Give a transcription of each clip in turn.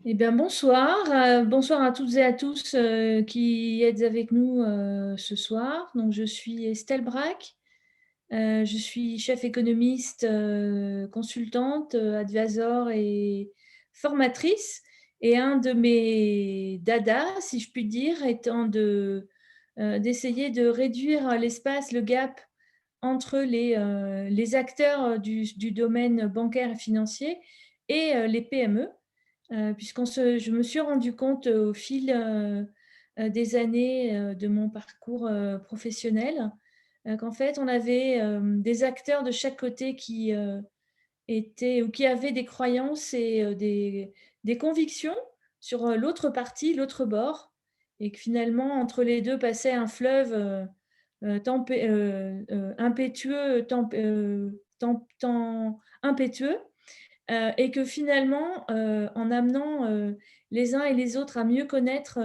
Eh bien, bonsoir. Bonsoir à toutes et à tous qui êtes avec nous ce soir. Donc, je suis Estelle Braque. Je suis chef économiste, consultante, advisor et formatrice. Et un de mes dadas, si je puis dire, étant d'essayer de réduire l'espace, le gap entre les acteurs du domaine bancaire et financier et les PME. Je me suis rendu compte au fil des années de mon parcours professionnel qu'en fait, on avait des acteurs de chaque côté qui étaient ou qui avaient des croyances et des convictions sur l'autre partie, l'autre bord, et que finalement, entre les deux passait un fleuve impétueux, impétueux, et que finalement, en amenant les uns et les autres à mieux connaître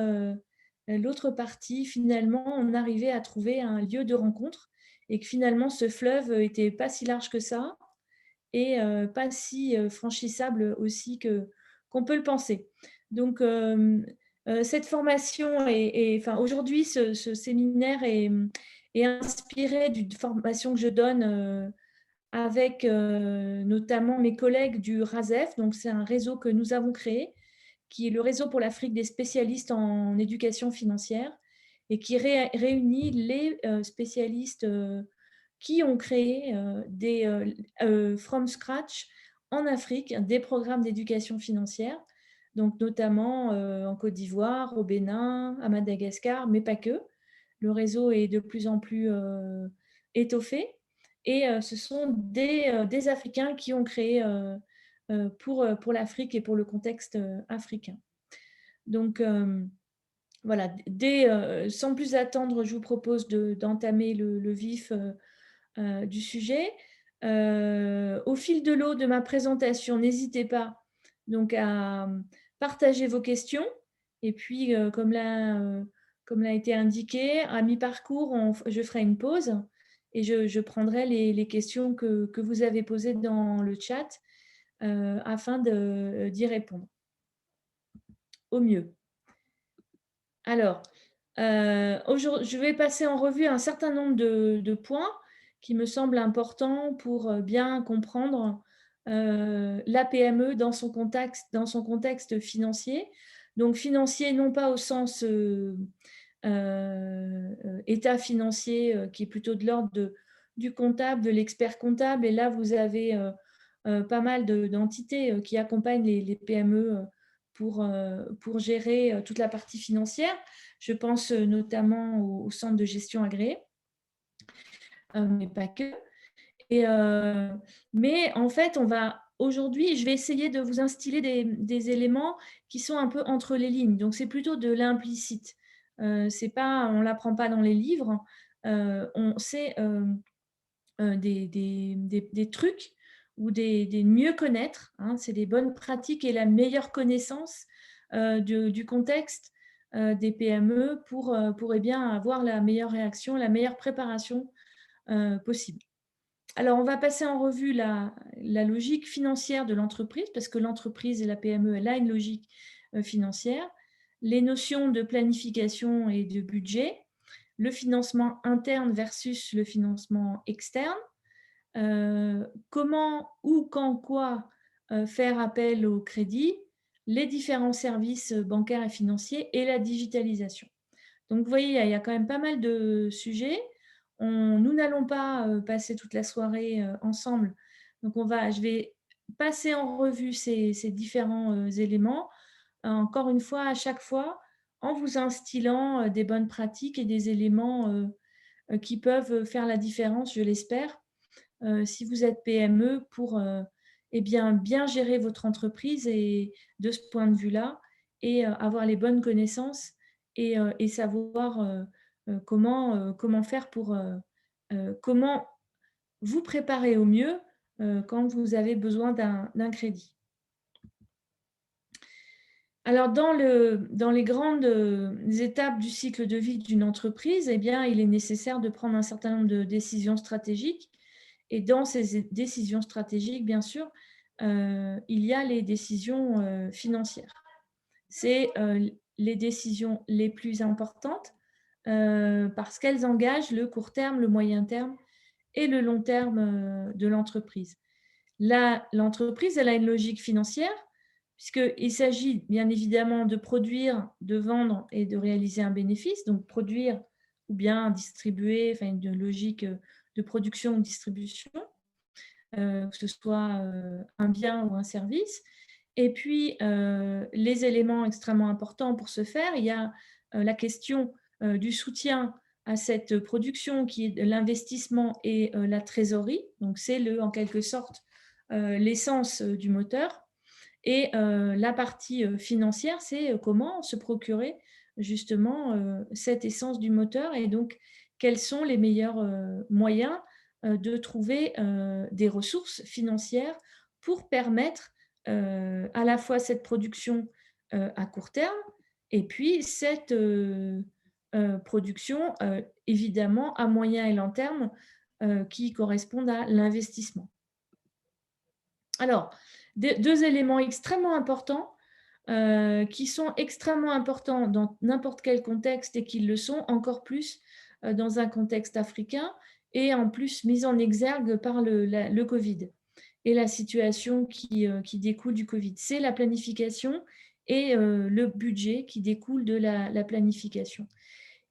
l'autre partie, finalement, on arrivait à trouver un lieu de rencontre et que finalement, ce fleuve était pas si large que ça et pas si franchissable aussi qu'on peut le penser. Donc, cette formation enfin, aujourd'hui, ce séminaire est inspiré d'une formation que je donne avec notamment mes collègues du RASEF. Donc, c'est un réseau que nous avons créé, qui est le réseau pour l'Afrique des spécialistes en éducation financière et qui réunit les spécialistes qui ont créé from scratch en Afrique des programmes d'éducation financière, donc notamment en Côte d'Ivoire, au Bénin, à Madagascar, mais pas que. Le réseau est de plus en plus étoffé et ce sont des Africains qui ont créé pour l'Afrique et pour le contexte africain. Donc voilà, sans plus attendre, je vous propose d'entamer le vif du sujet. Au fil de l'eau de ma présentation, n'hésitez pas donc à partager vos questions. Et puis, comme l'a été indiqué, à mi-parcours, je ferai une pause et je prendrai les questions que vous avez posées dans le chat afin d'y répondre au mieux. Alors, je vais passer en revue un certain nombre de points qui me semblent importants pour bien comprendre la PME dans son contexte financier. Donc, financier, non pas au sens état financier, qui est plutôt de l'ordre du comptable, de l'expert comptable. Et là, vous avez pas mal d'entités qui accompagnent les PME pour gérer toute la partie financière. Je pense notamment au centre de gestion agréé, mais pas que. Mais en fait, aujourd'hui, je vais essayer de vous instiller des éléments qui sont un peu entre les lignes. Donc, c'est plutôt de l'implicite. C'est pas, on ne l'apprend pas dans les livres. C'est des trucs ou des mieux connaître. Hein, c'est des bonnes pratiques et la meilleure connaissance du contexte des PME pour eh bien, avoir la meilleure réaction, la meilleure préparation possible. Alors, on va passer en revue la logique financière de l'entreprise, parce que l'entreprise et la PME, elle a une logique financière, les notions de planification et de budget, le financement interne versus le financement externe, comment, où, quand, quoi faire appel au crédit, les différents services bancaires et financiers et la digitalisation. Donc, vous voyez, il y a quand même pas mal de sujets. Nous n'allons pas passer toute la soirée ensemble. Donc, je vais passer en revue ces différents éléments, encore une fois, à chaque fois, en vous instillant des bonnes pratiques et des éléments qui peuvent faire la différence, je l'espère, si vous êtes PME pour eh bien gérer votre entreprise et de ce point de vue-là et avoir les bonnes connaissances et savoir comment faire pour comment vous préparer au mieux quand vous avez besoin d'un crédit. Alors, dans les grandes étapes du cycle de vie d'une entreprise, eh bien, il est nécessaire de prendre un certain nombre de décisions stratégiques. Et dans ces décisions stratégiques, bien sûr, il y a les décisions financières. C'est les décisions les plus importantes parce qu'elles engagent le court terme, le moyen terme et le long terme de l'entreprise. L'entreprise, elle a une logique financière, puisqu'il s'agit bien évidemment de produire, de vendre et de réaliser un bénéfice. Donc, produire ou bien distribuer, enfin une logique de production ou distribution, que ce soit un bien ou un service. Et puis, les éléments extrêmement importants pour ce faire, il y a la question du soutien à cette production qui est l'investissement et la trésorerie. Donc, c'est en quelque sorte l'essence du moteur. Et la partie financière, c'est comment se procurer justement cette essence du moteur et donc quels sont les meilleurs moyens de trouver des ressources financières pour permettre à la fois cette production à court terme et puis cette production évidemment à moyen et long terme qui correspondent à l'investissement. Alors, deux éléments extrêmement importants qui sont extrêmement importants dans n'importe quel contexte et qui le sont encore plus dans un contexte africain et en plus mis en exergue par le Covid et la situation qui découle du Covid. C'est la planification et le budget qui découle de la planification.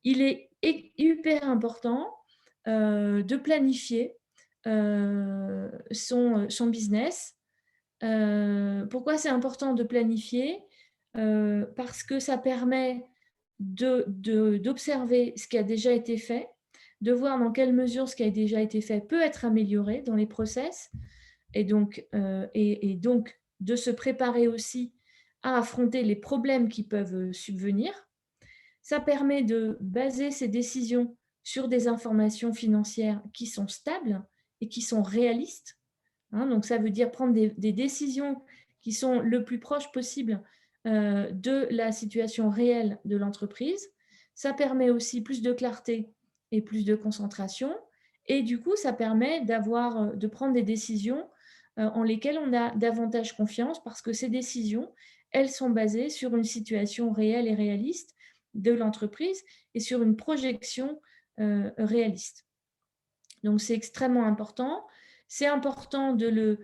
Il est hyper important de planifier son business. Pourquoi c'est important de planifier? Parce que ça permet d'observer ce qui a déjà été fait, de voir dans quelle mesure ce qui a déjà été fait peut être amélioré dans les process, et donc de se préparer aussi à affronter les problèmes qui peuvent subvenir. Ça permet de baser ses décisions sur des informations financières qui sont stables et qui sont réalistes. Donc, ça veut dire prendre des décisions qui sont le plus proches possible de la situation réelle de l'entreprise. Ça permet aussi plus de clarté et plus de concentration. Et du coup, ça permet de prendre des décisions en lesquelles on a davantage confiance parce que ces décisions, elles sont basées sur une situation réelle et réaliste de l'entreprise et sur une projection réaliste. Donc, c'est extrêmement important. C'est important de le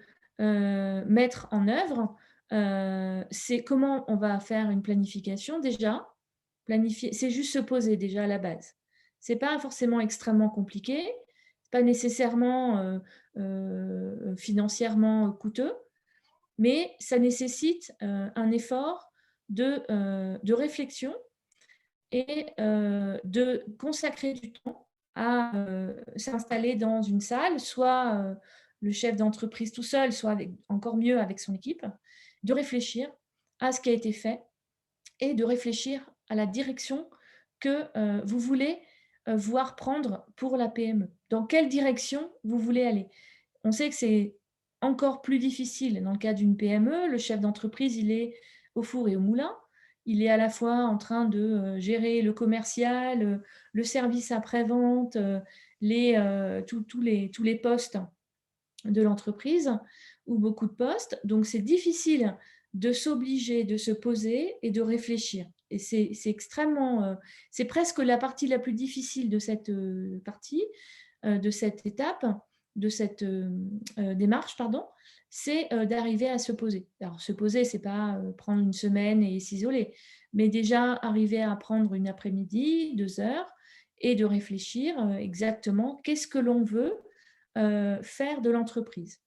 mettre en œuvre. C'est comment on va faire une planification déjà. Planifier, c'est juste se poser déjà à la base. Ce n'est pas forcément extrêmement compliqué, ce n'est pas nécessairement financièrement coûteux, mais ça nécessite un effort de réflexion et de consacrer du temps à s'installer dans une salle, soit le chef d'entreprise tout seul, soit encore mieux avec son équipe, de réfléchir à ce qui a été fait et de réfléchir à la direction que vous voulez voir prendre pour la PME. Dans quelle direction vous voulez aller? On sait que c'est encore plus difficile dans le cas d'une PME. Le chef d'entreprise, il est au four et au moulin. Il est à la fois en train de gérer le commercial, le service après-vente, tous les postes de l'entreprise ou beaucoup de postes. Donc, c'est difficile de s'obliger, de se poser et de réfléchir. Et c'est extrêmement, c'est presque la partie la plus difficile de cette partie, de cette étape, de cette démarche, pardon, c'est d'arriver à se poser. Alors, se poser, c'est pas prendre une semaine et s'isoler, mais déjà arriver à prendre une après-midi, 2 heures, et de réfléchir exactement qu'est-ce que l'on veut faire de l'entreprise.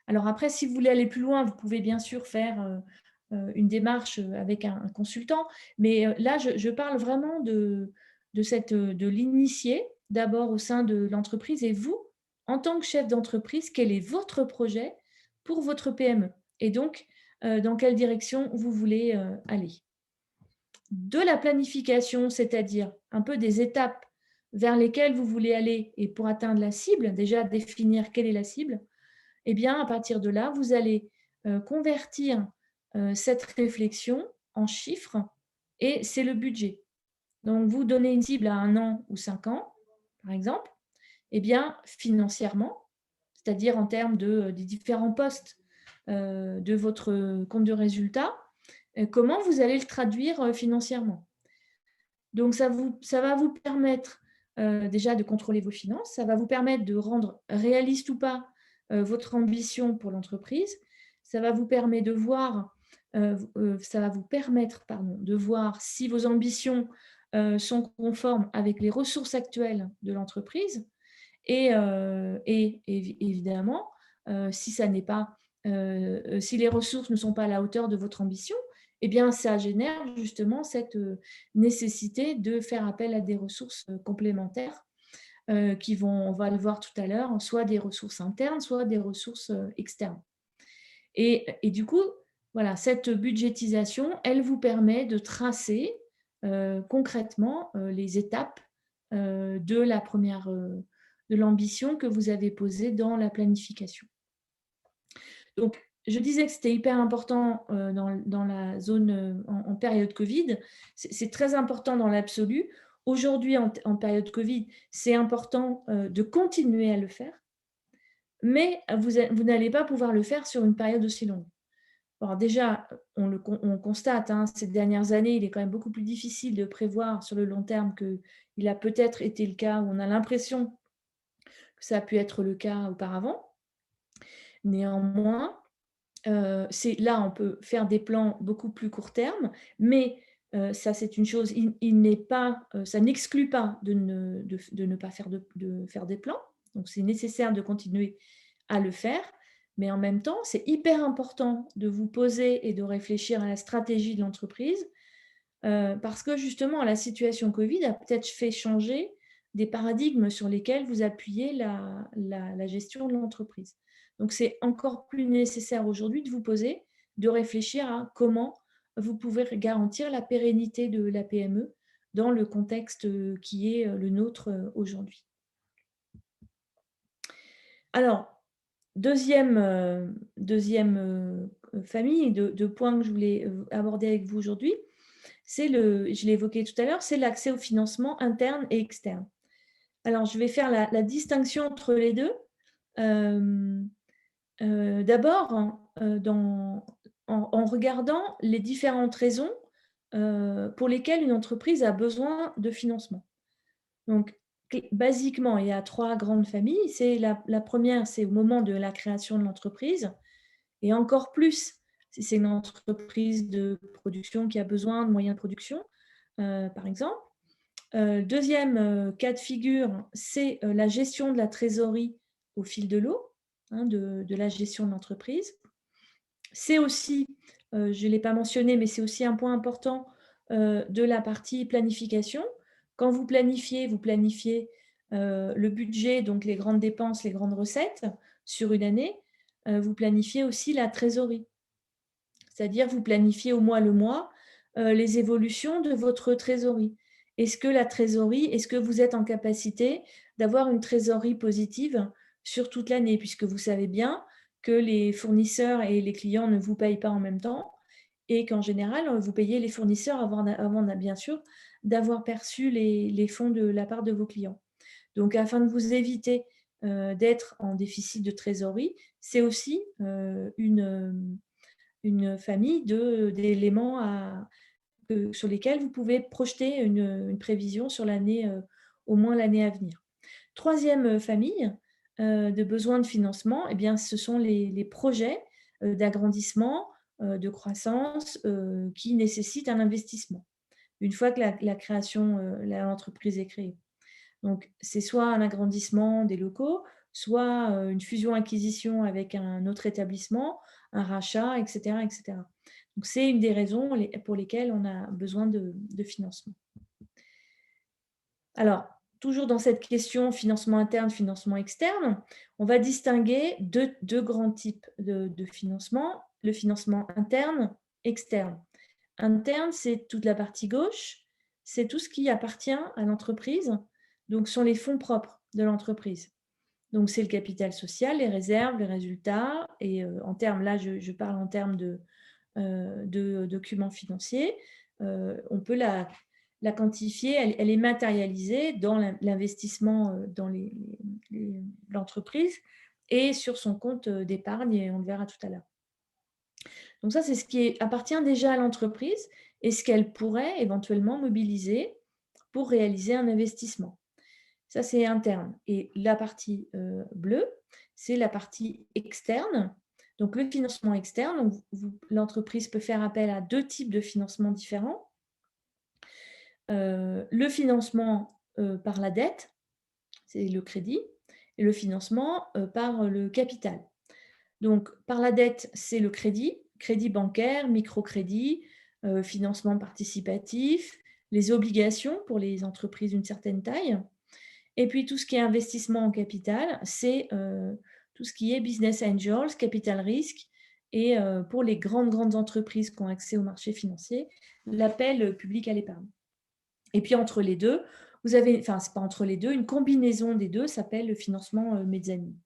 Alors après, si vous voulez aller plus loin, vous pouvez bien sûr faire une démarche avec un consultant, mais là, je parle vraiment de l'initier d'abord au sein de l'entreprise et vous, en tant que chef d'entreprise, quel est votre projet pour votre PME et donc dans quelle direction vous voulez aller. De la planification, c'est-à-dire un peu des étapes vers lesquelles vous voulez aller et pour atteindre la cible, déjà définir quelle est la cible, eh bien, à partir de là, vous allez convertir cette réflexion en chiffres et c'est le budget. Donc, vous donnez une cible à 1 an ou 5 ans, par exemple, eh bien, financièrement, c'est-à-dire en termes des différents postes de votre compte de résultat, comment vous allez le traduire financièrement. Donc, ça va vous permettre déjà de contrôler vos finances, ça va vous permettre de rendre réaliste ou pas votre ambition pour l'entreprise, ça va vous permettre de voir, ça va vous permettre, pardon, de voir si vos ambitions sont conformes avec les ressources actuelles de l'entreprise et évidemment, si ça n'est pas, si les ressources ne sont pas à la hauteur de votre ambition, eh bien, ça génère justement cette nécessité de faire appel à des ressources complémentaires qui vont, on va le voir tout à l'heure, soit des ressources internes, soit des ressources externes. Et du coup, voilà, cette budgétisation, elle vous permet de tracer concrètement les étapes de la première, de l'ambition que vous avez posée dans la planification. Donc, je disais que c'était hyper important dans la zone en période Covid. C'est très important dans l'absolu. Aujourd'hui, en période Covid, c'est important de continuer à le faire, mais vous n'allez pas pouvoir le faire sur une période aussi longue. Alors déjà, on constate, hein, ces dernières années, il est quand même beaucoup plus difficile de prévoir sur le long terme qu'il a peut-être été le cas, ou on a l'impression que ça a pu être le cas auparavant. Néanmoins, là, on peut faire des plans beaucoup plus court terme, mais ça, c'est une chose, ça n'exclut pas de ne pas faire des plans. Donc, c'est nécessaire de continuer à le faire. Mais en même temps, c'est hyper important de vous poser et de réfléchir à la stratégie de l'entreprise parce que justement, la situation Covid a peut-être fait changer des paradigmes sur lesquels vous appuyez la gestion de l'entreprise. Donc, c'est encore plus nécessaire aujourd'hui de vous poser, de réfléchir à comment vous pouvez garantir la pérennité de la PME dans le contexte qui est le nôtre aujourd'hui. Alors, deuxième famille de points que je voulais aborder avec vous aujourd'hui, je l'ai évoqué tout à l'heure, c'est l'accès au financement interne et externe. Alors, je vais faire la distinction entre les deux. D'abord, en regardant les différentes raisons pour lesquelles une entreprise a besoin de financement. Donc, basiquement, il y a 3 grandes familles. La première, c'est au moment de la création de l'entreprise, et encore plus si c'est une entreprise de production qui a besoin de moyens de production, par exemple. Deuxième cas de figure, c'est la gestion de la trésorerie au fil de l'eau, hein, de la gestion de l'entreprise. C'est aussi, je ne l'ai pas mentionné, mais c'est aussi un point important de la partie planification. Quand vous planifiez le budget, donc les grandes dépenses, les grandes recettes sur une année, vous planifiez aussi la trésorerie. C'est-à-dire, vous planifiez au mois le mois les évolutions de votre trésorerie. Est-ce que vous êtes en capacité d'avoir une trésorerie positive sur toute l'année, puisque vous savez bien que les fournisseurs et les clients ne vous payent pas en même temps et qu'en général, vous payez les fournisseurs avant bien sûr, d'avoir perçu les fonds de la part de vos clients. Donc, afin de vous éviter d'être en déficit de trésorerie, c'est aussi une famille d'éléments sur lesquels vous pouvez projeter une prévision sur l'année, au moins l'année à venir. Troisième famille de besoins de financement, eh bien, ce sont les projets d'agrandissement, de croissance qui nécessitent un investissement, une fois que l'entreprise est créée. Donc, c'est soit un agrandissement des locaux, soit une fusion-acquisition avec un autre établissement, un rachat, etc., etc. Donc, c'est une des raisons pour lesquelles on a besoin de financement. Alors, toujours dans cette question financement interne, financement externe, on va distinguer deux grands types de financement, le financement interne, externe. Interne, c'est toute la partie gauche, c'est tout ce qui appartient à l'entreprise, donc ce sont les fonds propres de l'entreprise. Donc, c'est le capital social, les réserves, les résultats, et en termes, là, je parle en termes de documents financiers. On peut la quantifier, elle est matérialisée dans l'investissement dans l'entreprise et sur son compte d'épargne, et on le verra tout à l'heure. Donc ça, c'est ce qui appartient déjà à l'entreprise et ce qu'elle pourrait éventuellement mobiliser pour réaliser un investissement. Ça, c'est interne. Et la partie bleue, c'est la partie externe. Donc, le financement externe, l'entreprise peut faire appel à 2 types de financements différents. Le financement par la dette, c'est le crédit, et le financement par le capital. Donc, par la dette, c'est le crédit, crédit bancaire, microcrédit, financement participatif, les obligations pour les entreprises d'une certaine taille. Et puis tout ce qui est investissement en capital, c'est tout ce qui est business angels, capital risque, et pour les grandes entreprises qui ont accès au marché financier, l'appel public à l'épargne. Et puis entre les deux, vous avez, enfin c'est pas entre les deux, une combinaison des deux s'appelle le financement mezzanine.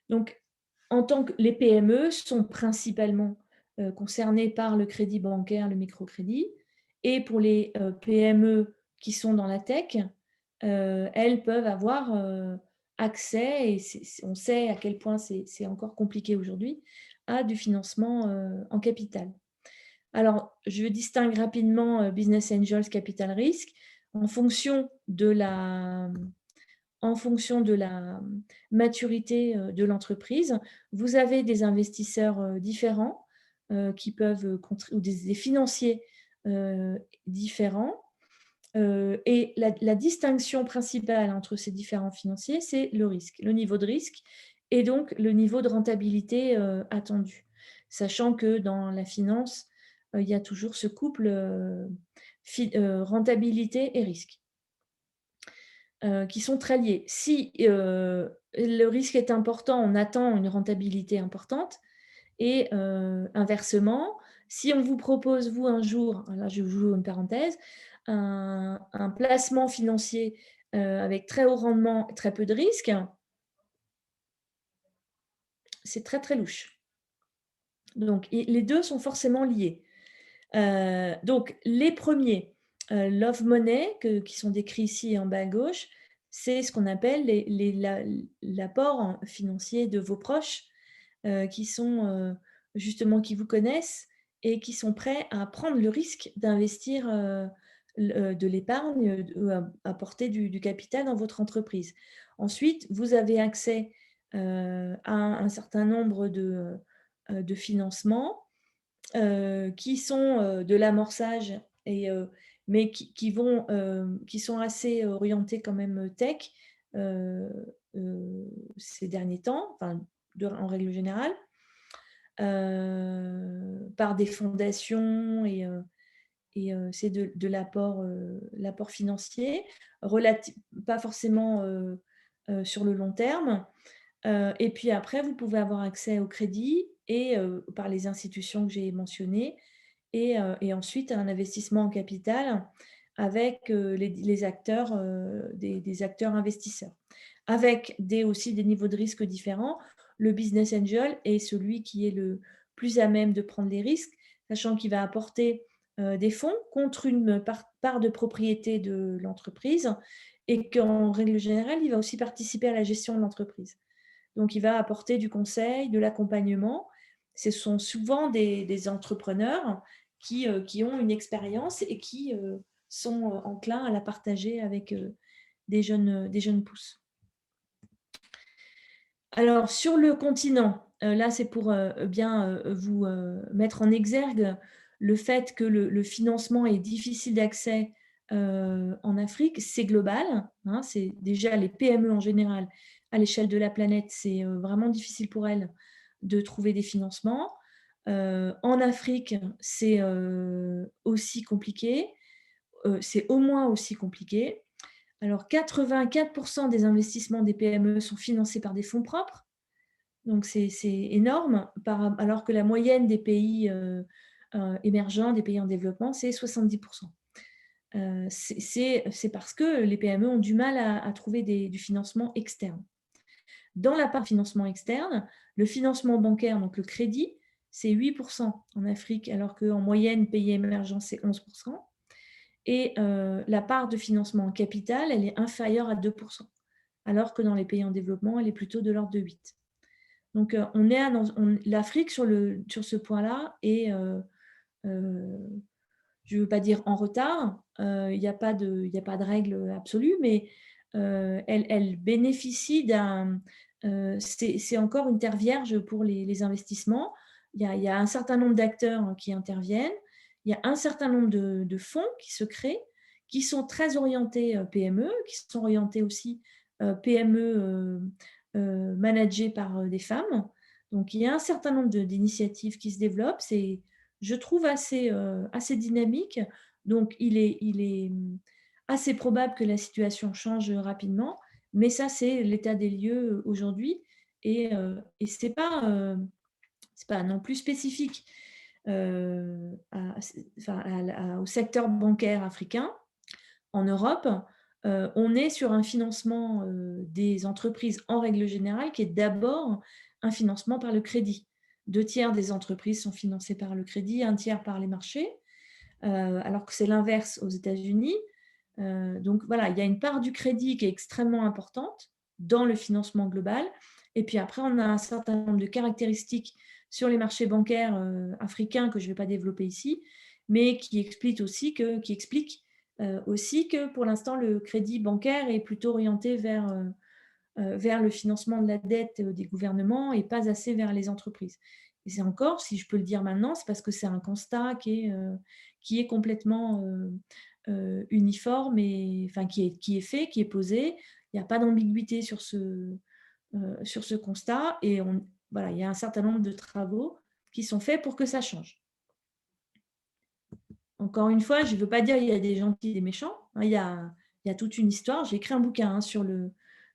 Donc en tant que les PME sont principalement concernées par le crédit bancaire, le microcrédit, et pour les PME qui sont dans la tech, elles peuvent avoir accès, et on sait à quel point c'est encore compliqué aujourd'hui, à du financement en capital. Alors, je distingue rapidement Business Angels, Capital Risk. En fonction de la, en fonction de la maturité de l'entreprise, vous avez des investisseurs différents qui peuvent ou des financiers différents. Et la distinction principale entre ces différents financiers, c'est le risque, le niveau de risque et donc le niveau de rentabilité attendu. Sachant que dans la finance, il y a toujours ce couple rentabilité et risque qui sont très liés. Si le risque est important, on attend une rentabilité importante. Et inversement, si on vous propose, vous, un jour, là je vous ouvre une parenthèse, un placement financier avec très haut rendement, très peu de risques, c'est très très louche. Donc les deux sont forcément liés. Donc les premiers, Love Money, qui sont décrits ici en bas à gauche, c'est ce qu'on appelle l'apport financier de vos proches qui sont justement qui vous connaissent et qui sont prêts à prendre le risque d'investir de l'épargne, apporter du capital dans votre entreprise. Ensuite, vous avez accès à un certain nombre de financements qui sont de l'amorçage, mais qui sont assez orientés quand même tech euh, ces derniers temps, enfin, en règle générale, par des fondations, et c'est de l'apport financier, pas forcément sur le long terme. Et puis après, vous pouvez avoir accès au crédit et par les institutions que j'ai mentionnées, et ensuite un investissement en capital avec les acteurs, des acteurs investisseurs, avec aussi des niveaux de risque différents. Le business angel est celui qui est le plus à même de prendre les risques, sachant qu'il va apporter des fonds contre une part de propriété de l'entreprise, et qu'en règle générale, il va aussi participer à la gestion de l'entreprise. Donc, il va apporter du conseil, de l'accompagnement. Ce sont souvent des entrepreneurs qui ont une expérience et qui sont enclins à la partager avec des jeunes pousses. Alors, sur le continent, là, c'est pour bien vous mettre en exergue le fait que le financement est difficile d'accès en Afrique. C'est global, hein, c'est déjà les PME en général à l'échelle de la planète, c'est vraiment difficile pour elles de trouver des financements. En Afrique, c'est aussi compliqué, c'est au moins aussi compliqué. Alors, 84% des investissements des PME sont financés par des fonds propres. Donc, c'est énorme, alors que la moyenne des pays émergents, des pays en développement, c'est 70%. C'est parce que les PME ont du mal à trouver du financement externe. Dans la part financement externe, le financement bancaire, donc le crédit, c'est 8% en Afrique, alors qu'en moyenne, pays émergents, c'est 11%. Et la part de financement en capital, elle est inférieure à 2%, alors que dans les pays en développement, elle est plutôt de l'ordre de 8%. Donc, l'Afrique sur ce point-là est, je ne veux pas dire en retard, il n'y a pas de règle absolue, mais elle bénéficie c'est encore une terre vierge pour les investissements. Il y a un certain nombre d'acteurs qui interviennent, il y a un certain nombre de fonds qui se créent, qui sont très orientés PME, qui sont orientés aussi PME managées par des femmes. Donc, il y a un certain nombre d'initiatives qui se développent. Je trouve assez dynamique. Donc, il est assez probable que la situation change rapidement. Mais ça, c'est l'état des lieux aujourd'hui. Et ce n'est pas non plus spécifique au secteur bancaire africain. En Europe, on est sur un financement des entreprises en règle générale qui est d'abord un financement par le crédit. 2 tiers des entreprises sont financées par le crédit, 1 tiers par les marchés, alors que c'est l'inverse aux États-Unis. Donc voilà, il y a une part du crédit qui est extrêmement importante dans le financement global. Et puis après, on a un certain nombre de caractéristiques sur les marchés bancaires africains que je ne vais pas développer ici, mais qui expliquent aussi que pour l'instant, le crédit bancaire est plutôt orienté vers le financement de la dette des gouvernements et pas assez vers les entreprises. Et c'est encore, si je peux le dire maintenant, c'est parce que c'est un constat qui est complètement uniforme et enfin qui est fait, qui est posé. Il n'y a pas d'ambiguïté sur ce constat et voilà, il y a un certain nombre de travaux qui sont faits pour que ça change. Encore une fois, je ne veux pas dire qu'il y a des gentils et des méchants. Il y a toute une histoire. J'ai écrit un bouquin sur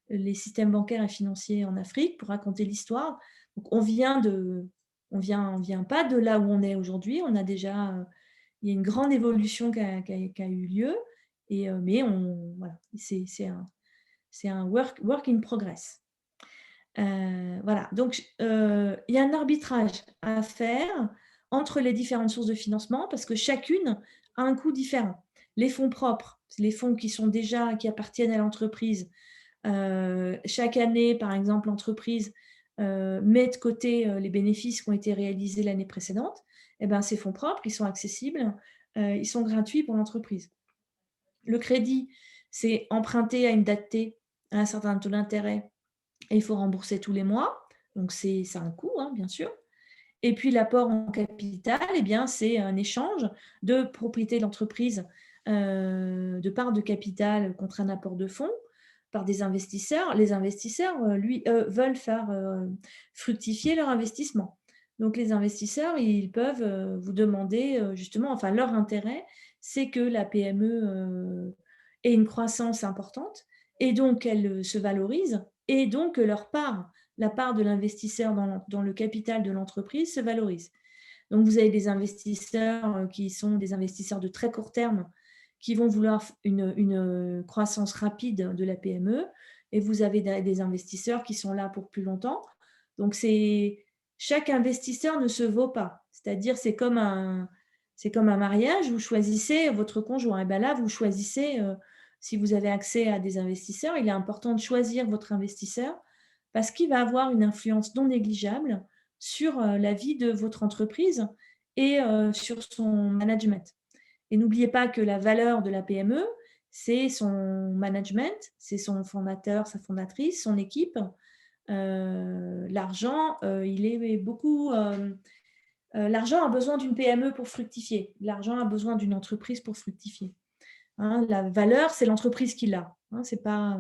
les systèmes bancaires et financiers en Afrique pour raconter l'histoire. Donc, on vient pas de là où on est aujourd'hui. On a déjà, il y a une grande évolution qui a eu lieu. Mais voilà, c'est un work in progress. Voilà, donc il y a un arbitrage à faire entre les différentes sources de financement parce que chacune a un coût différent. Les fonds propres, les fonds qui appartiennent à l'entreprise. Chaque année, par exemple, l'entreprise met de côté les bénéfices qui ont été réalisés l'année précédente. Et ben, ces fonds propres, ils sont accessibles, ils sont gratuits pour l'entreprise. Le crédit, c'est emprunté à une date T, à un certain taux d'intérêt, et il faut rembourser tous les mois. Donc, ça a un coût, bien sûr. Et puis, l'apport en capital, c'est un échange de propriété de l'entreprise, de parts de capital contre un apport de fonds par des investisseurs. Les investisseurs, veulent faire fructifier leur investissement. Donc, les investisseurs, ils peuvent vous demander justement, enfin, leur intérêt, c'est que la PME ait une croissance importante et donc qu'elle se valorise et donc que la part de l'investisseur dans le capital de l'entreprise se valorise. Donc, vous avez des investisseurs qui sont des investisseurs de très court terme qui vont vouloir une croissance rapide de la PME et vous avez des investisseurs qui sont là pour plus longtemps. Donc, chaque investisseur ne se vaut pas. C'est-à-dire, c'est comme un mariage, vous choisissez votre conjoint. Et bien là, vous choisissez, si vous avez accès à des investisseurs, il est important de choisir votre investisseur parce qu'il va avoir une influence non négligeable sur la vie de votre entreprise et sur son management. Et n'oubliez pas que la valeur de la PME, c'est son management, c'est son fondateur, sa fondatrice, son équipe. L'argent, l'argent a besoin d'une PME pour fructifier. L'argent a besoin d'une entreprise pour fructifier. La valeur, c'est l'entreprise qui l'a. Ce n'est pas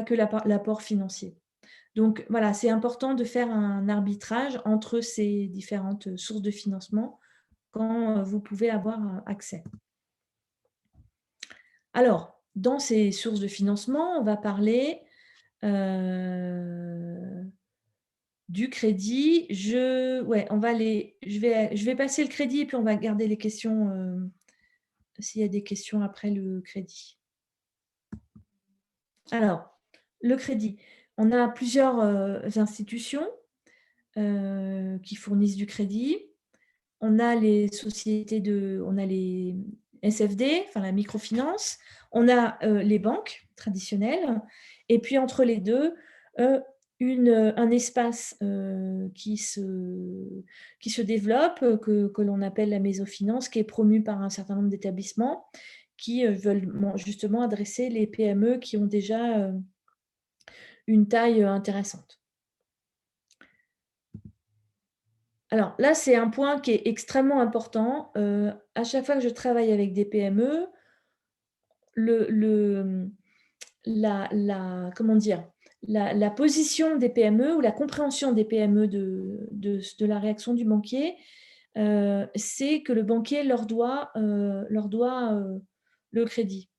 que l'apport financier. Donc voilà, c'est important de faire un arbitrage entre ces différentes sources de financement quand vous pouvez avoir accès. Alors, dans ces sources de financement, on va parler du crédit. Je vais passer le crédit et puis on va garder les questions s'il y a des questions après le crédit. Alors, le crédit. On a plusieurs institutions qui fournissent du crédit. On a les SFD, enfin la microfinance. On a les banques traditionnelles. Et puis, entre les deux, un espace qui se développe, que l'on appelle la mésofinance, qui est promue par un certain nombre d'établissements qui veulent justement adresser les PME qui ont déjà une taille intéressante. Alors là, c'est un point qui est extrêmement important. À chaque fois que je travaille avec des PME, comment dire? La position des PME ou la compréhension des PME de la réaction du banquier, c'est que le banquier leur doit le crédit.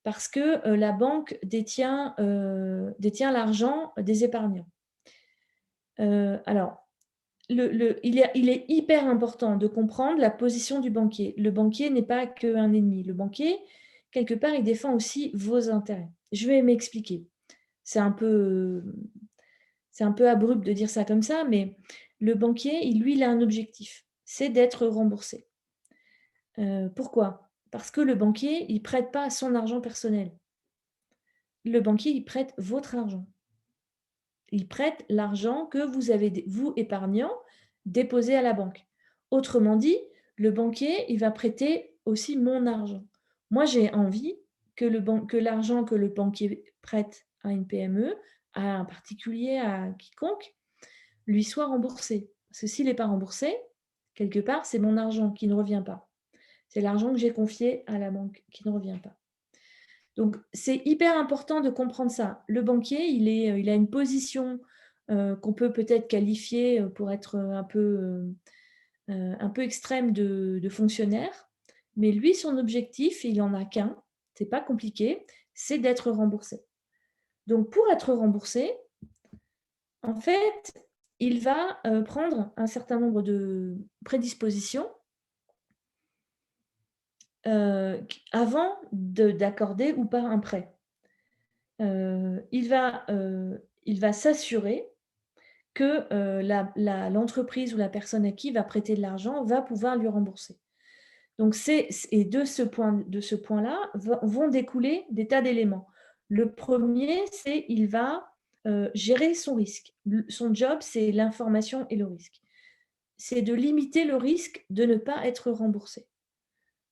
Parce que la banque détient l'argent des épargnants. Alors, il est hyper important de comprendre la position du banquier. Le banquier n'est pas qu'un ennemi. Le banquier, quelque part, il défend aussi vos intérêts. Je vais m'expliquer. C'est un peu abrupt de dire ça comme ça, mais le banquier, lui, il a un objectif, c'est d'être remboursé. Pourquoi? Parce que le banquier, il ne prête pas son argent personnel. Le banquier, il prête votre argent. Il prête l'argent que vous avez, vous, épargnant, déposé à la banque. Autrement dit, le banquier, il va prêter aussi mon argent. Moi, j'ai envie que l'argent que le banquier prête à une PME, à un particulier, à quiconque, lui soit remboursé. Parce que s'il n'est pas remboursé, quelque part, c'est mon argent qui ne revient pas. C'est l'argent que j'ai confié à la banque qui ne revient pas. Donc, c'est hyper important de comprendre ça. Le banquier, il a une position qu'on peut peut-être qualifier pour être un peu extrême de fonctionnaire. Mais lui, son objectif, il n'en a qu'un, c'est pas compliqué, c'est d'être remboursé. Donc, pour être remboursé, en fait, il va prendre un certain nombre de prédispositions avant d'accorder ou pas un prêt. Il va s'assurer que l'entreprise ou la personne à qui il va prêter de l'argent va pouvoir lui rembourser. Donc, et de ce point-là vont découler des tas d'éléments. Le premier, c'est qu'il va gérer son risque. Son job, c'est l'information et le risque. C'est de limiter le risque de ne pas être remboursé.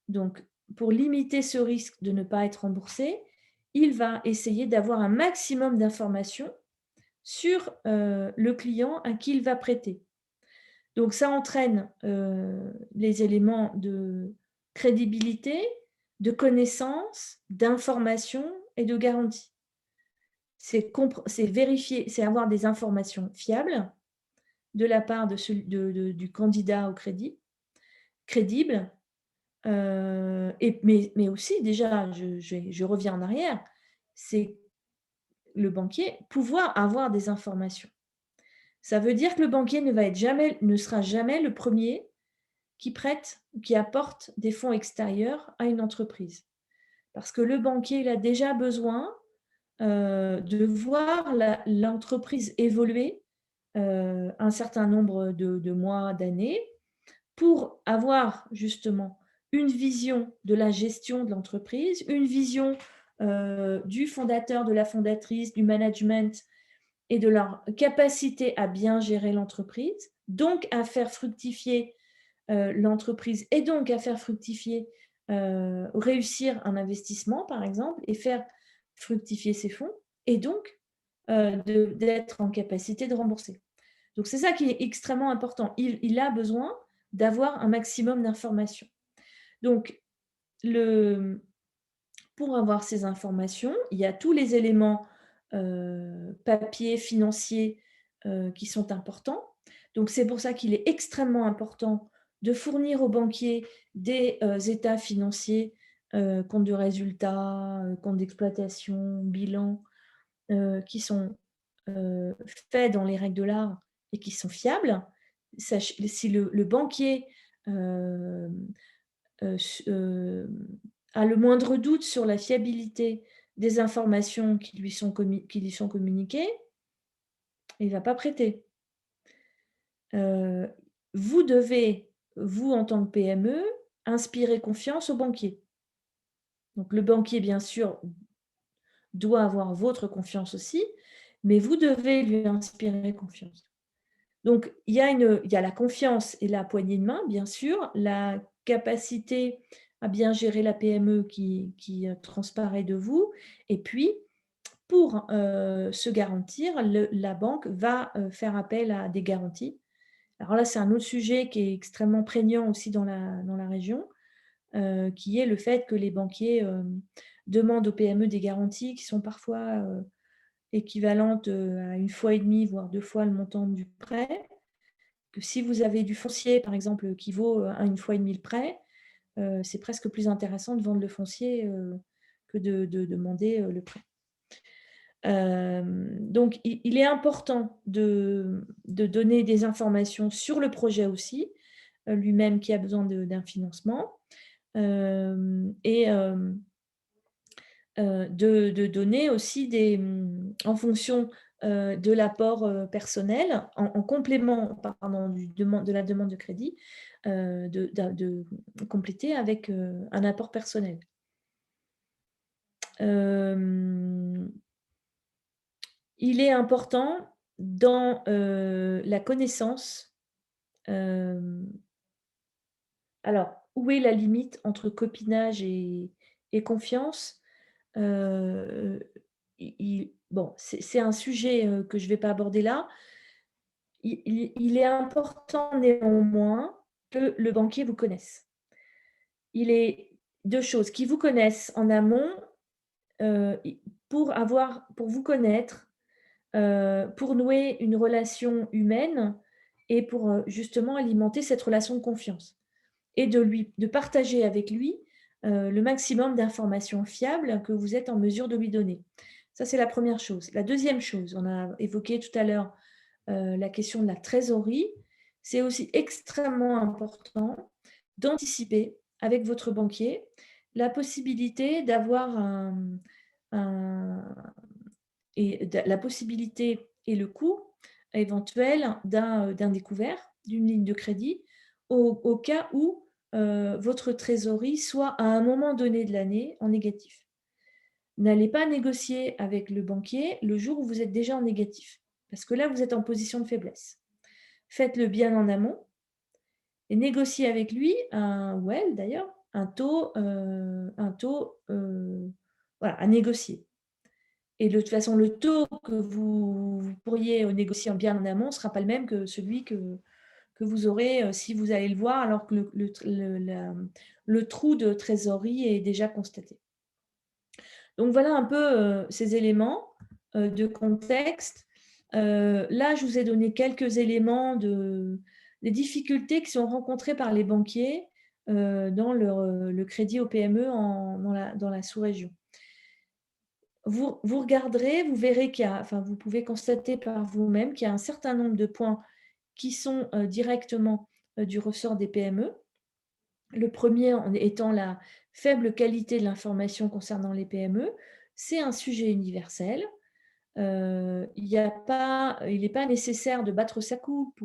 Donc, pour limiter ce risque de ne pas être remboursé, il va essayer d'avoir un maximum d'informations sur le client à qui il va prêter. Donc, ça entraîne les éléments de crédibilité, de connaissance, d'information et de garantie. C'est vérifier, c'est avoir des informations fiables de la part du candidat au crédit, crédible, mais aussi, déjà, je reviens en arrière, c'est le banquier pouvoir avoir des informations. Ça veut dire que le banquier ne sera jamais le premier qui prête, qui apporte des fonds extérieurs à une entreprise. Parce que le banquier, il a déjà besoin de voir l'entreprise évoluer un certain nombre de mois, d'années, pour avoir justement une vision de la gestion de l'entreprise, une vision du fondateur, de la fondatrice, du management et de leur capacité à bien gérer l'entreprise, donc à faire fructifier l'entreprise et donc à faire fructifier, réussir un investissement par exemple et faire fructifier ses fonds et donc d'être en capacité de rembourser. Donc c'est ça qui est extrêmement important. Il a besoin d'avoir un maximum d'informations. Donc pour avoir ces informations, il y a tous les éléments papier, financiers qui sont importants. Donc c'est pour ça qu'il est extrêmement important de fournir aux banquiers des états financiers, compte de résultats, compte d'exploitation, bilan, qui sont faits dans les règles de l'art et qui sont fiables. Si le banquier a le moindre doute sur la fiabilité des informations qui lui sont communiquées, il ne va pas prêter. Vous devez, vous en tant que PME, inspirer confiance au banquier. Donc le banquier, bien sûr, doit avoir votre confiance aussi, mais vous devez lui inspirer confiance. Donc, il y a la confiance et la poignée de main, bien sûr, la capacité à bien gérer la PME qui transparaît de vous et puis pour, se garantir, la banque va, faire appel à des garanties. Alors là, c'est un autre sujet qui est extrêmement prégnant aussi dans la région, qui est le fait que les banquiers, demandent aux PME des garanties qui sont parfois, équivalentes, à 1 fois et demie, voire 2 fois le montant du prêt. Que si vous avez du foncier, par exemple, qui vaut, à 1 fois et demie le prêt, c'est presque plus intéressant de vendre le foncier, que de demander, le prêt. Donc il est important de donner des informations sur le projet aussi, lui-même qui a besoin d'un financement, et de donner aussi en fonction, de l'apport, personnel, en complément, pardon, de la demande de crédit, de compléter avec, un apport personnel. Hem, il est important dans, la connaissance, hem, alors où est la limite entre copinage et confiance? Heu, bon, c'est un sujet, que je ne vais pas aborder là. Il est important néanmoins que le banquier vous connaisse. Il est 2 choses, qu'il vous connaisse en amont, i pour vous connaître, pour nouer une relation humaine et pour, justement alimenter cette relation de confiance et de partager avec lui, le maximum d'informations fiables que vous êtes en mesure de lui donner. Ça, c'est la première chose. La deuxième chose, on a évoqué tout à l'heure, la question de la trésorerie. C'est aussi extrêmement important d'anticiper avec votre banquier la possibilité d'avoir un la possibilité et le coût éventuel d'un découvert, d'une ligne de crédit, au cas où, votre trésorerie soit à un moment donné de l'année en négatif. N'allez pas négocier avec le banquier le jour où vous êtes déjà en négatif, parce que là, vous êtes en position de faiblesse. Faites-le bien en amont et négociez avec lui ou elle d'ailleurs, voilà, à négocier. Et de toute façon, le taux que vous pourriez, négocier bien en amont ne sera pas le même que celui que vous aurez, si vous allez le voir alors que le trou de trésorerie est déjà constaté. Donc voilà un peu, ces éléments, de contexte. Là, je vous ai donné quelques éléments des difficultés qui sont rencontrées par les banquiers, dans le crédit aux PME dans la sous-région. Vous regarderez, vous verrez vous pouvez constater par vous-même qu'il y a un certain nombre de points qui sont, directement, du ressort des PME. Le premier en étant la faible qualité de l'information concernant les PME. C'est un sujet universel. Il n'est pas nécessaire de battre sa coupe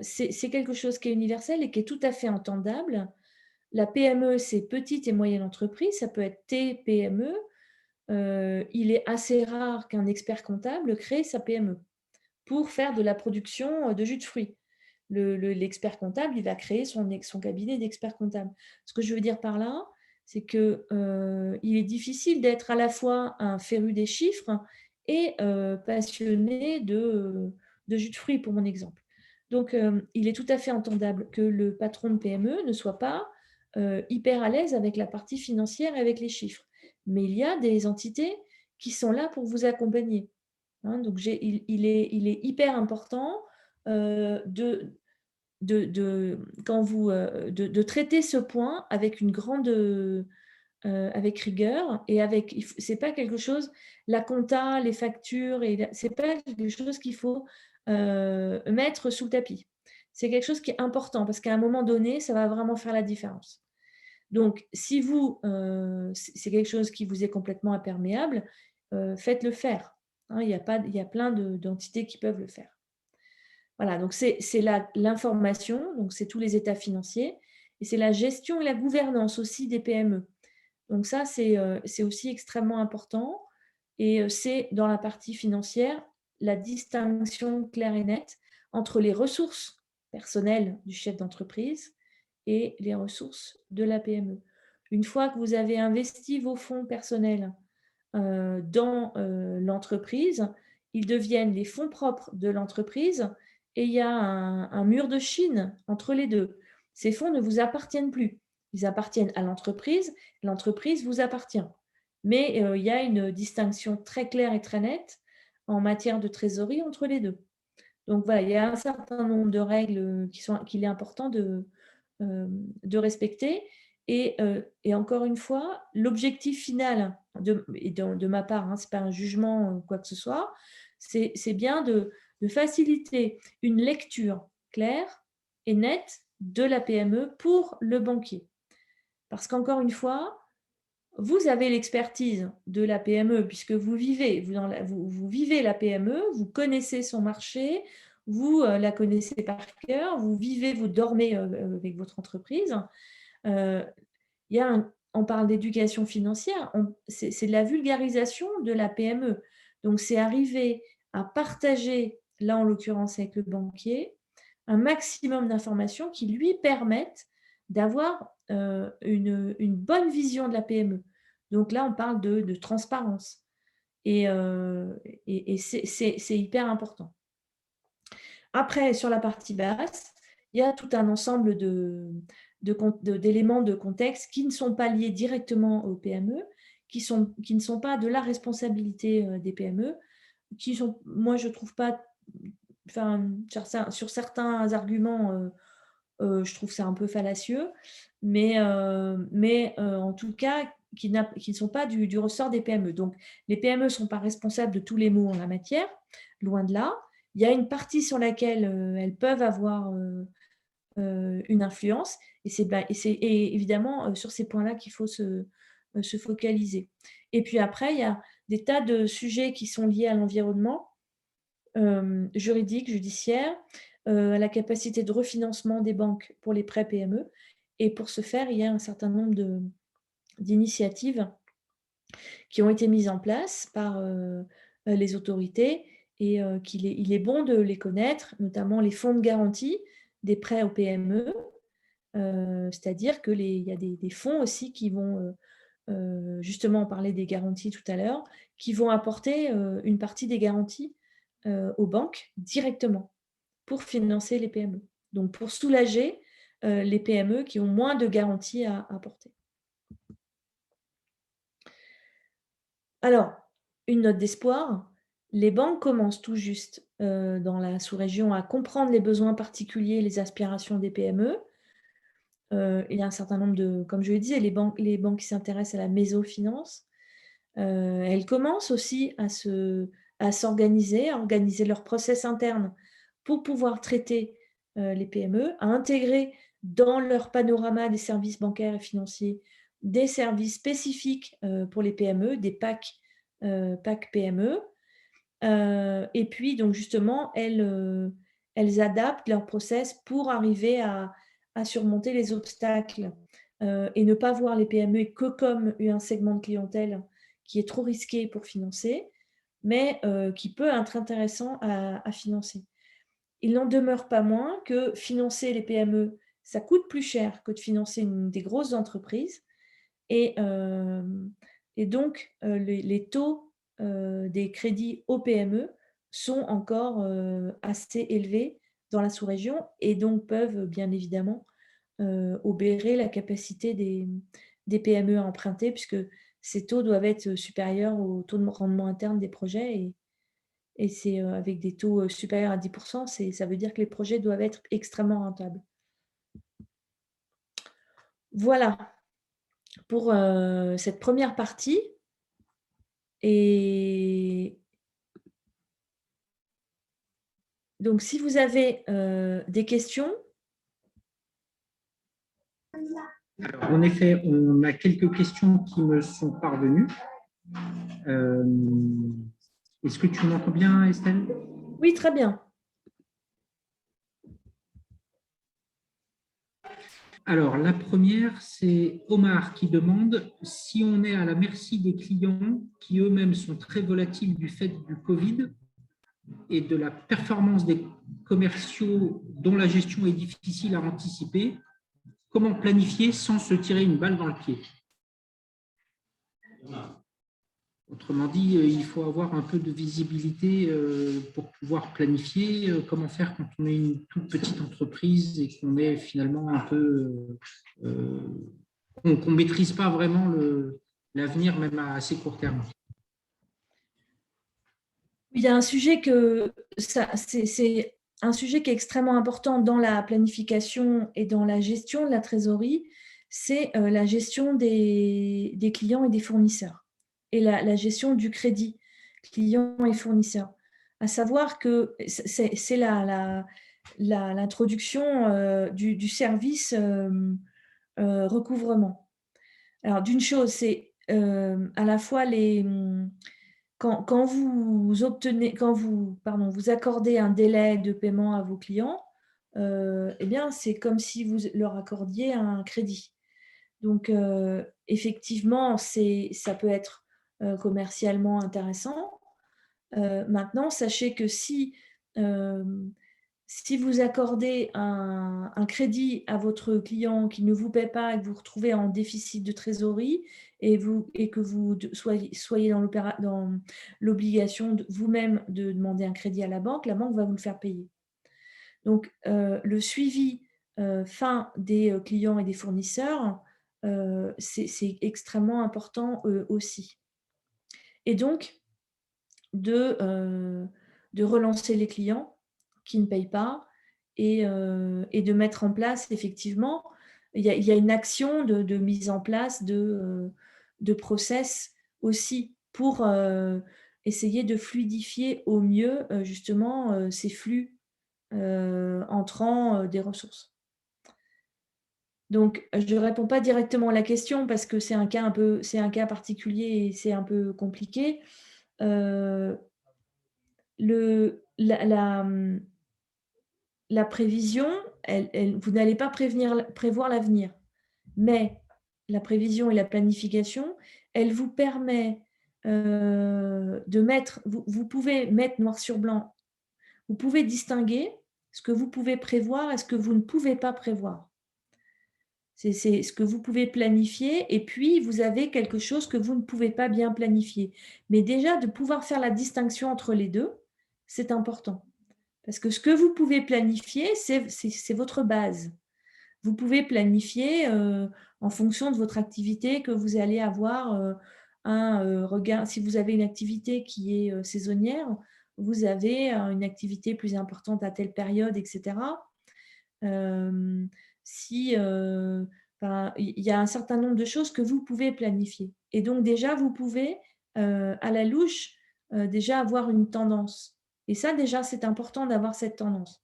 c'est quelque chose qui est universel et qui est tout à fait entendable. La PME, c'est petite et moyenne entreprise, ça peut être TPME. Il est assez rare qu'un expert comptable crée sa PME pour faire de la production, de jus de fruits. L'expert comptable, il va créer son cabinet d'expert comptable. Ce que je veux dire par là, c'est que, il est difficile d'être à la fois un féru des chiffres et passionné de jus de fruits, pour mon exemple. Donc, il est tout à fait entendable que le patron de PME ne soit pas, hyper à l'aise avec la partie financière et avec les chiffres. Mais il y a des entités qui sont là pour vous accompagner. Hein, donc il est hyper important, quand vous, de traiter ce point avec une grande, avec rigueur et c'est pas quelque chose la compta, les factures c'est pas quelque chose qu'il faut, mettre sous le tapis. C'est quelque chose qui est important parce qu'à un moment donné, ça va vraiment faire la différence. Donc si vous, c'est quelque chose qui vous est complètement imperméable, faites-le faire. Hein, il y a plein d'entités qui peuvent le faire. Voilà, donc c'est l'information, donc c'est tous les états financiers et c'est la gestion et la gouvernance aussi des PME. Donc ça, c'est aussi extrêmement important. Et c'est dans la partie financière la distinction claire et nette entre les ressources personnelles du chef d'entreprise et les ressources de la PME. Une fois que vous avez investi vos fonds personnels dans l'entreprise, ils deviennent les fonds propres de l'entreprise et il y a un mur de Chine entre les deux. Ces fonds ne vous appartiennent plus. Ils appartiennent à l'entreprise vous appartient. Mais il y a une distinction très claire et très nette en matière de trésorerie entre les deux. Donc voilà, il y a un certain nombre de règles qu'il est important de respecter. Et encore une fois, l'objectif final de ma part, ce n'est pas un jugement ou quoi que ce soit, c'est bien de faciliter une lecture claire et nette de la PME pour le banquier. Parce qu'encore une fois, vous avez l'expertise de la PME puisque vous vivez la PME, vous connaissez son marché, vous la connaissez par cœur, vous vivez, vous dormez avec votre entreprise. On parle d'éducation financière, c'est de la vulgarisation de la PME. Donc, c'est arriver à partager, là en l'occurrence avec le banquier, un maximum d'informations qui lui permettent d'avoir une bonne vision de la PME. Donc là, on parle de transparence. Et c'est hyper important. Après, sur la partie basse, il y a tout un ensemble d'éléments de contexte qui ne sont pas liés directement aux PME, qui ne sont pas de la responsabilité des PME, qui sont, moi, je ne trouve pas, enfin, sur certains arguments, je trouve ça un peu fallacieux, mais en tout cas, qui ne sont pas du ressort des PME. Donc, les PME ne sont pas responsables de tous les maux en la matière, loin de là. Il y a une partie sur laquelle elles peuvent avoir une influence, et c'est évidemment sur ces points-là qu'il faut se focaliser. Et puis après, il y a des tas de sujets qui sont liés à l'environnement juridique, judiciaire, à la capacité de refinancement des banques pour les prêts PME. Et pour ce faire, il y a un certain nombre d'initiatives qui ont été mises en place par les autorités et il est bon de les connaître, notamment les fonds de garantie des prêts aux PME, c'est-à-dire qu'il y a des fonds aussi qui vont, justement, on parlait des garanties tout à l'heure, qui vont apporter une partie des garanties aux banques directement pour financer les PME. Donc, pour soulager les PME qui ont moins de garanties à apporter. Alors, une note d'espoir, les banques commencent tout juste dans la sous-région à comprendre les besoins particuliers et les aspirations des PME. Il y a un certain nombre comme je le disais, les banques qui s'intéressent à la mésofinance. Elles commencent aussi à s'organiser, à organiser leur process interne pour pouvoir traiter les PME, à intégrer dans leur panorama des services bancaires et financiers des services spécifiques pour les PME, des PAC PME. Et puis, donc justement, elles adaptent leur process pour arriver à surmonter les obstacles et ne pas voir les PME que comme un segment de clientèle qui est trop risqué pour financer, mais qui peut être intéressant à financer. Il n'en demeure pas moins que financer les PME, ça coûte plus cher que de financer des grosses entreprises. Et donc, les taux des crédits aux PME sont encore assez élevés dans la sous-région et donc peuvent bien évidemment obérer la capacité des PME à emprunter, puisque ces taux doivent être supérieurs au taux de rendement interne des projets. Et c'est avec des taux supérieurs à 10%, ça veut dire que les projets doivent être extrêmement rentables. Voilà pour cette première partie. Et donc, si vous avez des questions. Alors, en effet, on a quelques questions qui me sont parvenues. Est-ce que tu m'entends bien, Estelle? Oui, très bien. Alors, la première, c'est Omar qui demande si on est à la merci des clients qui eux-mêmes sont très volatiles du fait du Covid et de la performance des commerciaux dont la gestion est difficile à anticiper, comment planifier sans se tirer une balle dans le pied? Autrement dit, il faut avoir un peu de visibilité pour pouvoir planifier comment faire quand on est une toute petite entreprise et qu'on est finalement un peu qu'on ne maîtrise pas vraiment l'avenir, même à assez court terme. Il y a un sujet c'est un sujet qui est extrêmement important dans la planification et dans la gestion de la trésorerie, c'est la gestion des clients et des fournisseurs et la gestion du crédit clients et fournisseurs. À savoir que c'est l'introduction du service recouvrement. Alors, d'une chose, c'est à la fois quand vous accordez un délai de paiement à vos clients, eh bien, c'est comme si vous leur accordiez un crédit. Donc, effectivement, ça peut être commercialement intéressant. Maintenant, sachez que si vous accordez un crédit à votre client qui ne vous paie pas et que vous vous retrouvez en déficit de trésorerie et que vous soyez dans l'obligation vous-même de demander un crédit à la banque va vous le faire payer. Donc, le suivi fin des clients et des fournisseurs, c'est extrêmement important aussi. Et donc, de relancer les clients qui ne payent pas et de mettre en place effectivement, il y a une action de mise en place de process aussi pour essayer de fluidifier au mieux justement ces flux entrant des ressources. Donc, je ne réponds pas directement à la question parce que c'est un cas particulier et c'est un peu compliqué. La prévision, vous n'allez pas prévoir l'avenir, mais la prévision et la planification, elle vous permet de mettre, vous pouvez mettre noir sur blanc, vous pouvez distinguer ce que vous pouvez prévoir et ce que vous ne pouvez pas prévoir. C'est ce que vous pouvez planifier et puis vous avez quelque chose que vous ne pouvez pas bien planifier. Mais déjà, de pouvoir faire la distinction entre les deux, c'est important. Parce que ce que vous pouvez planifier, c'est votre base. Vous pouvez planifier en fonction de votre activité que vous allez avoir un regard. Si vous avez une activité qui est saisonnière, vous avez une activité plus importante à telle période, etc. Il y a un certain nombre de choses que vous pouvez planifier. Et donc déjà, vous pouvez, à la louche, déjà avoir une tendance. Et ça, déjà, c'est important d'avoir cette tendance.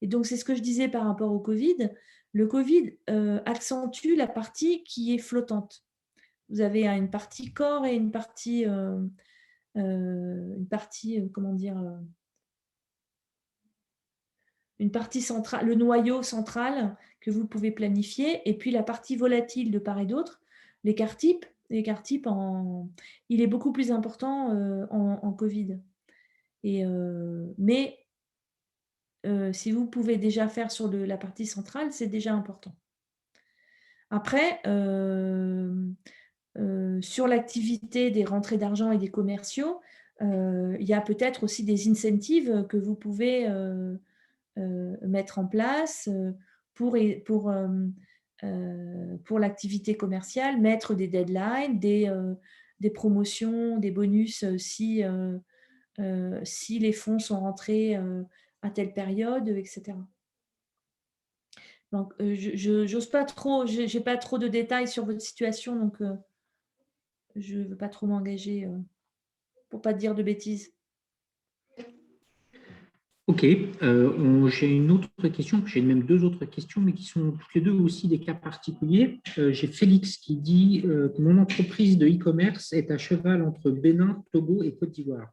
Et donc, c'est ce que je disais par rapport au Covid. Le Covid accentue la partie qui est flottante. Vous avez une partie corps et une partie comment dire, une partie centrale, le noyau central que vous pouvez planifier, et puis la partie volatile de part et d'autre, l'écart type. L'écart type, il est beaucoup plus important en Covid. Mais si vous pouvez déjà faire sur la partie centrale, c'est déjà important. Après, sur l'activité des rentrées d'argent et des commerciaux, il y a peut-être aussi des incentives que vous pouvez mettre en place pour l'activité commerciale, mettre des deadlines, des promotions, des bonus si les fonds sont rentrés à telle période, etc. Donc, j'ose pas trop, j'ai pas trop de détails sur votre situation, donc je ne veux pas trop m'engager pour pas dire de bêtises. Ok, j'ai une autre question, j'ai même deux autres questions, mais qui sont toutes les deux aussi des cas particuliers. J'ai Félix qui dit que mon entreprise de e-commerce est à cheval entre Bénin, Togo et Côte d'Ivoire.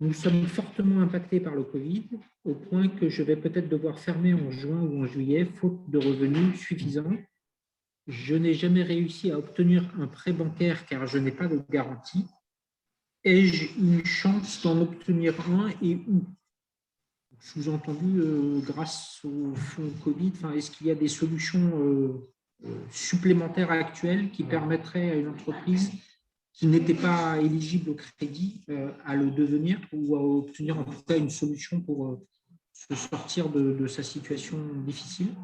Nous sommes fortement impactés par le Covid, au point que je vais peut-être devoir fermer en juin ou en juillet, faute de revenus suffisants. Je n'ai jamais réussi à obtenir un prêt bancaire car je n'ai pas de garantie. Ai-je une chance d'en obtenir un et où? Sous-entendu, grâce au fonds Covid, est-ce qu'il y a des solutions supplémentaires actuelles qui permettraient à une entreprise qui n'était pas éligible au crédit à le devenir ou à obtenir en tout cas une solution pour se sortir de sa situation difficile?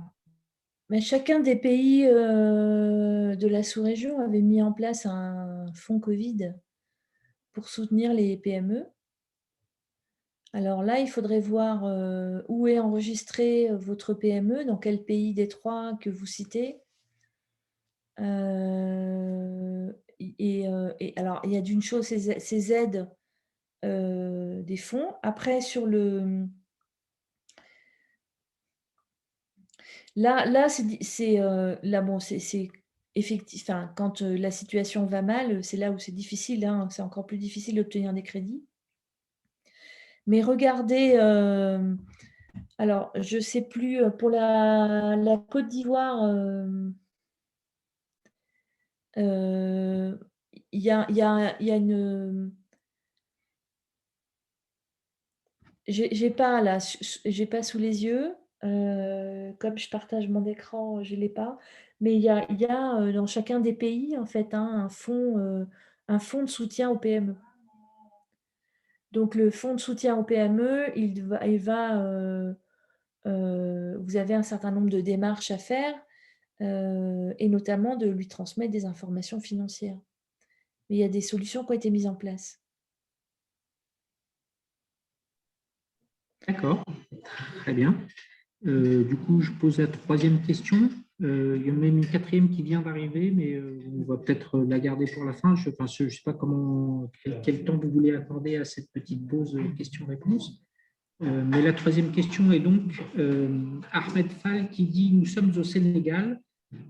Mais chacun des pays de la sous-région avait mis en place un fonds Covid pour soutenir les PME. Alors là, il faudrait voir où est enregistré votre PME, dans quel pays des trois que vous citez. Et alors, il y a d'une chose, ces aides des fonds. Après, sur le... Là, c'est effectif. Enfin, quand la situation va mal, c'est là où c'est difficile. Hein, c'est encore plus difficile d'obtenir des crédits. Mais regardez, alors je ne sais plus, pour la Côte d'Ivoire, il y a une... J'ai pas là, j'ai pas sous les yeux. Comme je partage mon écran, je l'ai pas. Mais il y a dans chacun des pays en fait hein, un fonds de soutien aux PME. Donc le fonds de soutien aux PME, vous avez un certain nombre de démarches à faire et notamment de lui transmettre des informations financières. Mais il y a des solutions qui ont été mises en place. D'accord, très bien. Du coup, je pose la troisième question. Il y en a même une quatrième qui vient d'arriver, mais on va peut-être la garder pour la fin. Je ne sais pas quel temps vous voulez accorder à cette petite pause questions-réponses. Mais la troisième question est donc Ahmed Fall qui dit: nous sommes au Sénégal.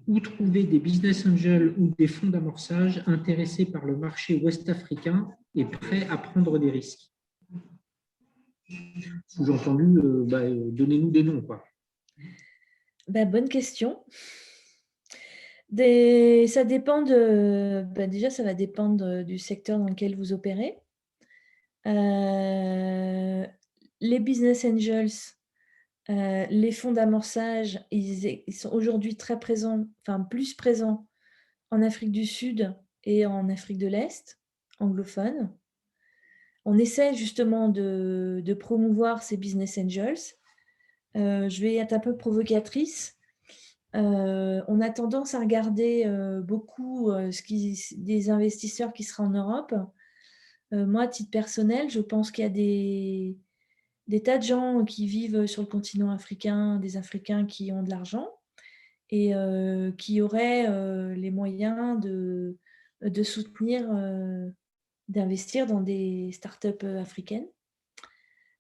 Où trouver des business angels ou des fonds d'amorçage intéressés par le marché ouest-africain et prêts à prendre des risques? Sous-entendu, donnez-nous des noms, quoi. Bonne question. Ça dépend déjà, ça va dépendre du secteur dans lequel vous opérez. Les business angels, les fonds d'amorçage, ils sont aujourd'hui très présents, enfin plus présents en Afrique du Sud et en Afrique de l'Est, anglophone. On essaie justement de promouvoir ces business angels. Je vais être un peu provocatrice. On a tendance à regarder beaucoup des investisseurs qui seraient en Europe. Moi, à titre personnel, je pense qu'il y a des tas de gens qui vivent sur le continent africain, des Africains qui ont de l'argent et qui auraient les moyens de soutenir, d'investir dans des startups africaines.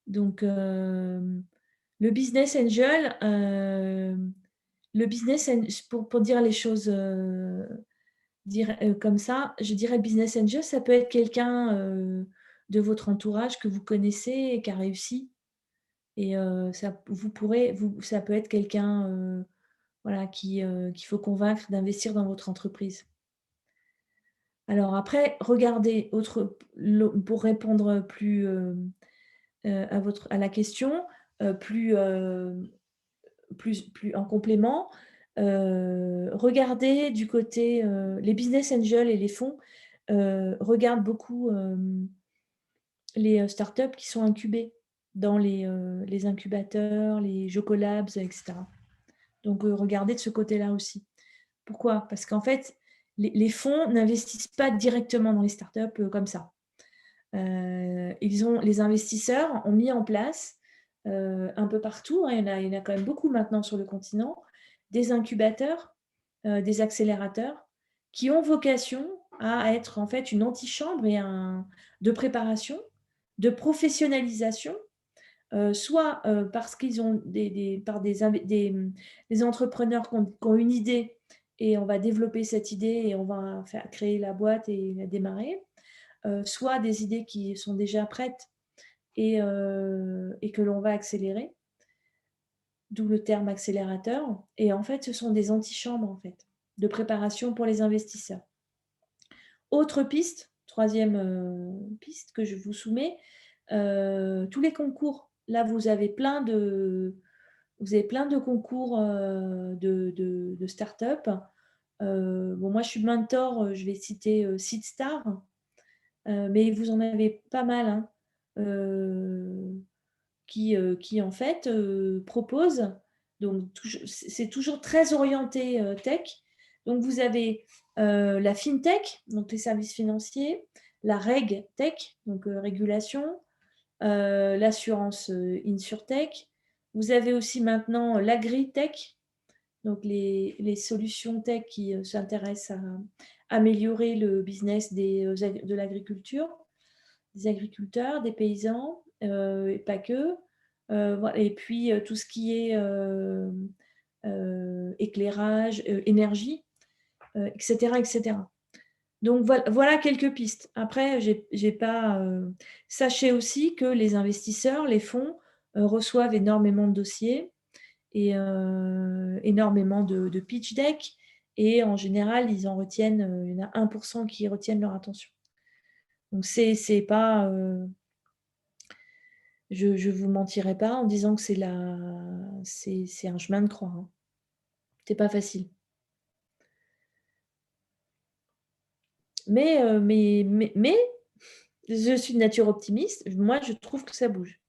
Donc, le business angel, pour dire les choses comme ça, je dirais le business angel, ça peut être quelqu'un de votre entourage que vous connaissez et qui a réussi. Et ça peut être quelqu'un voilà, qu'il faut convaincre d'investir dans votre entreprise. Alors après, regardez, pour répondre plus à la question, plus en complément, regardez du côté, les business angels et les fonds regardent beaucoup les startups qui sont incubées dans les incubateurs, les Jocolabs, etc. Donc, regardez de ce côté-là aussi. Pourquoi? Parce qu'en fait, les fonds n'investissent pas directement dans les startups comme ça. Les investisseurs ont mis en place un peu partout, hein, il y en a quand même beaucoup maintenant sur le continent, des incubateurs, des accélérateurs qui ont vocation à être en fait une antichambre de préparation, de professionnalisation, soit parce qu'ils ont des entrepreneurs qui ont une idée et on va développer cette idée et on va créer la boîte et la démarrer, soit des idées qui sont déjà prêtes et que l'on va accélérer, d'où le terme accélérateur. Et en fait, ce sont des antichambres en fait, de préparation pour les investisseurs. Autre piste, troisième piste que je vous soumets, tous les concours. Là, vous avez plein de concours de start-up. Bon, moi, je suis mentor, je vais citer SeedStar, mais vous en avez pas mal hein, qui, en fait, proposent. Donc, c'est toujours très orienté tech. Donc, vous avez la FinTech, donc les services financiers, la RegTech, donc régulation, l'assurance InsurTech. Vous avez aussi maintenant l'AgriTech, donc les solutions tech qui s'intéressent à améliorer le business de l'agriculture, des agriculteurs, des paysans, et pas que. Voilà. Et puis tout ce qui est éclairage, énergie, etc., etc. Donc voilà quelques pistes. Après, j'ai pas. Sachez aussi que les investisseurs, les fonds, reçoivent énormément de dossiers et énormément de pitch deck. Et en général, ils en retiennent, il y en a 1% qui retiennent leur attention. Donc, c'est pas. Je ne vous mentirai pas en disant que c'est un chemin de croix. Hein. C'est pas facile. Mais je suis de nature optimiste. Moi, je trouve que ça bouge.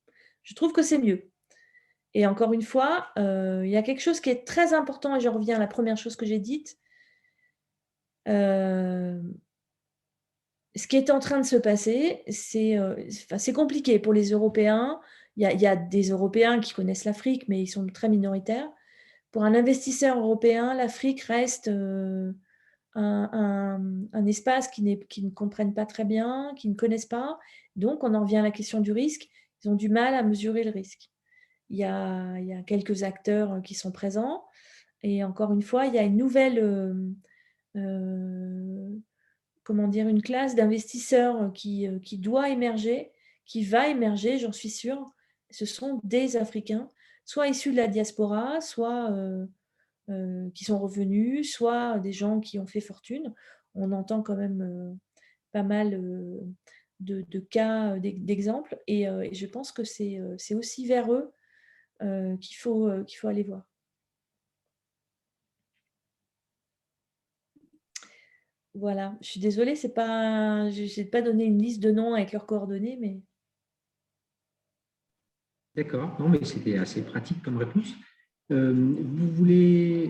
Je trouve que c'est mieux. Et encore une fois, il y a quelque chose qui est très important, et je reviens à la première chose que j'ai dite. Ce qui est en train de se passer, c'est compliqué pour les Européens. Il y a des Européens qui connaissent l'Afrique, mais ils sont très minoritaires. Pour un investisseur européen, l'Afrique reste un espace qu'ils ne comprennent pas très bien, qu'ils ne connaissent pas. Donc, on en revient à la question du risque. Ils ont du mal à mesurer le risque. Il y a quelques acteurs qui sont présents. Et encore une fois, il y a une nouvelle, une classe d'investisseurs qui doit émerger, qui va émerger, j'en suis sûre. Ce sont des Africains, soit issus de la diaspora, soit qui sont revenus, soit des gens qui ont fait fortune. On entend quand même pas mal de cas, d'exemples. Et je pense que c'est aussi vers eux qu'il faut aller voir. Voilà, je suis désolée, je n'ai pas donné une liste de noms avec leurs coordonnées, mais… D'accord, non, mais c'était assez pratique comme réponse. Vous voulez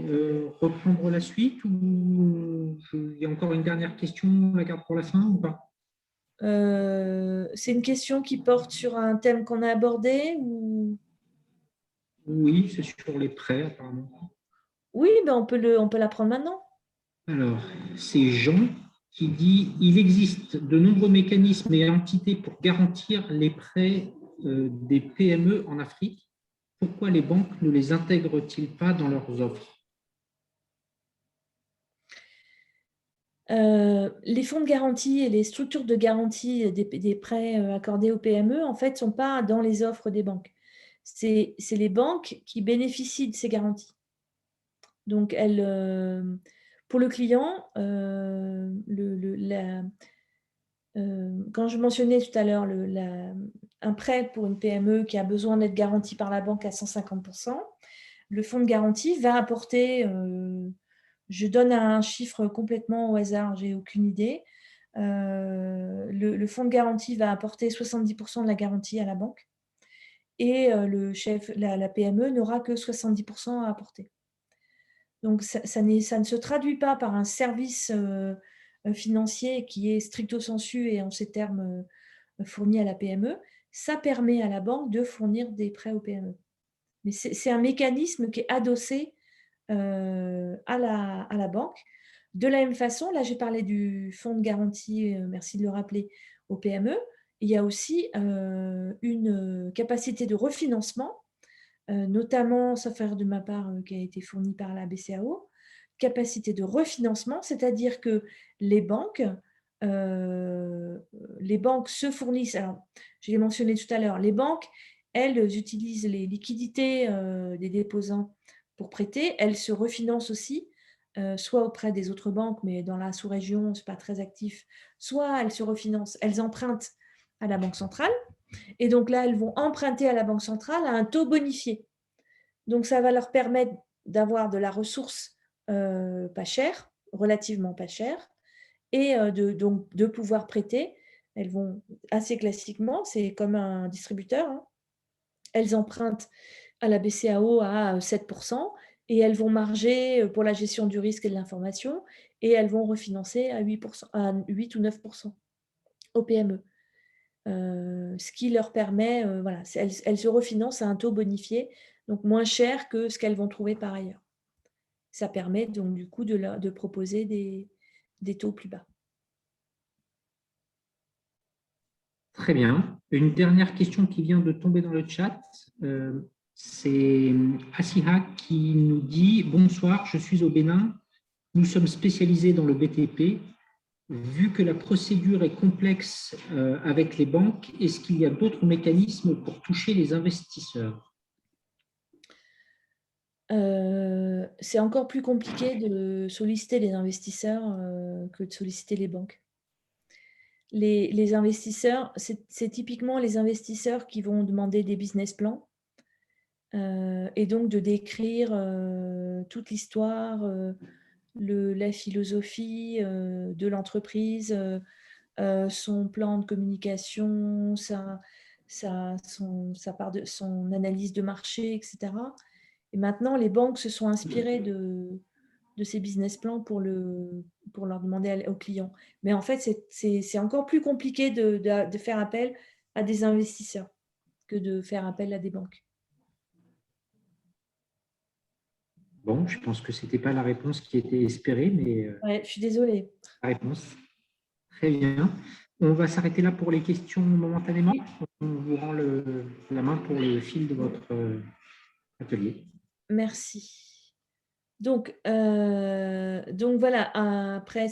reprendre la suite ou il y a encore une dernière question, on la garde pour la fin ou pas? C'est une question qui porte sur un thème qu'on a abordé ou… Oui, c'est sur les prêts apparemment. Oui, ben on peut la prendre maintenant. Alors, c'est Jean qui dit il existe de nombreux mécanismes et entités pour garantir les prêts des PME en Afrique. Pourquoi les banques ne les intègrent-ils pas dans leurs offres? Les fonds de garantie et les structures de garantie des prêts accordés aux PME, en fait, ne sont pas dans les offres des banques. C'est les banques qui bénéficient de ces garanties. Donc, pour le client, quand je mentionnais tout à l'heure un prêt pour une PME qui a besoin d'être garanti par la banque à 150%, le fonds de garantie va apporter, je donne un chiffre complètement au hasard, j'ai aucune idée, le fonds de garantie va apporter 70% de la garantie à la banque et la PME n'aura que 70% à apporter. Donc, ça ne se traduit pas par un service financier qui est stricto sensu et en ces termes fourni à la PME. Ça permet à la banque de fournir des prêts aux PME. Mais c'est un mécanisme qui est adossé à la banque. De la même façon, là, j'ai parlé du fonds de garantie, merci de le rappeler, aux PME. Il y a aussi une capacité de refinancement, notamment, sauf erreur de ma part, qui a été fournie par la BCAO, capacité de refinancement, c'est-à-dire que les banques les banques se fournissent, alors je l'ai mentionné tout à l'heure, les banques, elles utilisent les liquidités des déposants pour prêter, elles se refinancent aussi, soit auprès des autres banques, mais dans la sous-région, ce n'est pas très actif, soit elles se refinancent, elles empruntent à la Banque centrale, et donc là, elles vont emprunter à la Banque centrale à un taux bonifié. Donc ça va leur permettre d'avoir de la ressource pas chère, relativement pas chère, et donc de pouvoir prêter. Elles vont assez classiquement, c'est comme un distributeur, hein. Elles empruntent à la BCAO à 7% et elles vont marger pour la gestion du risque et de l'information et elles vont refinancer à 8%, à 8 ou 9% aux PME. Ce qui leur permet, voilà, elles se refinancent à un taux bonifié, donc moins cher que ce qu'elles vont trouver par ailleurs. Ça permet donc du coup de proposer des taux plus bas. Très bien. Une dernière question qui vient de tomber dans le chat. C'est Asiha qui nous dit: Bonsoir, je suis au Bénin. Nous sommes spécialisés dans le BTP. Vu que la procédure est complexe avec les banques, est-ce qu'il y a d'autres mécanismes pour toucher les investisseurs? C'est encore plus compliqué de solliciter les investisseurs que de solliciter les banques. Les investisseurs, c'est typiquement les investisseurs qui vont demander des business plans et donc de décrire toute l'histoire, la philosophie de l'entreprise, son plan de communication, son analyse de marché, etc. Et maintenant, les banques se sont inspirées de ces business plans pour leur demander aux clients. Mais en fait, c'est encore plus compliqué de faire appel à des investisseurs que de faire appel à des banques. Bon, je pense que ce n'était pas la réponse qui était espérée, mais Ouais, je suis désolée. la réponse. Très bien. On va s'arrêter là pour les questions momentanément. On vous rend la main pour le fil de votre atelier. Merci. Donc voilà, après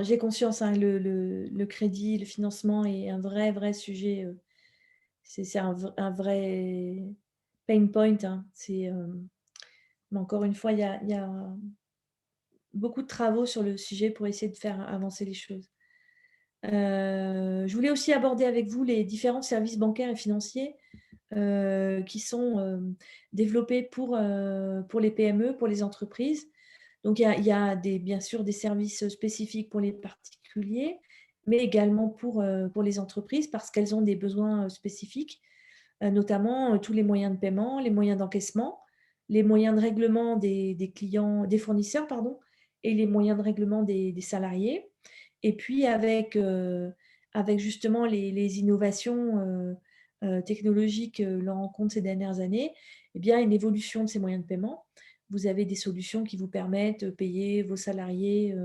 j'ai conscience, hein, le crédit, le financement est un vrai sujet. C'est un vrai pain point, hein. Mais encore une fois, il y a beaucoup de travaux sur le sujet pour essayer de faire avancer les choses. Je voulais aussi aborder avec vous les différents services bancaires et financiers qui sont développés pour les PME, pour les entreprises. Donc, il y a bien sûr des services spécifiques pour les particuliers, mais également pour les entreprises parce qu'elles ont des besoins spécifiques, notamment tous les moyens de paiement, les moyens d'encaissement, les moyens de règlement des clients, des fournisseurs, pardon, et les moyens de règlement des salariés. Et puis, avec justement les innovations technologiques l'on rencontre ces dernières années, eh bien, une évolution de ces moyens de paiement. Vous avez des solutions qui vous permettent de payer vos salariés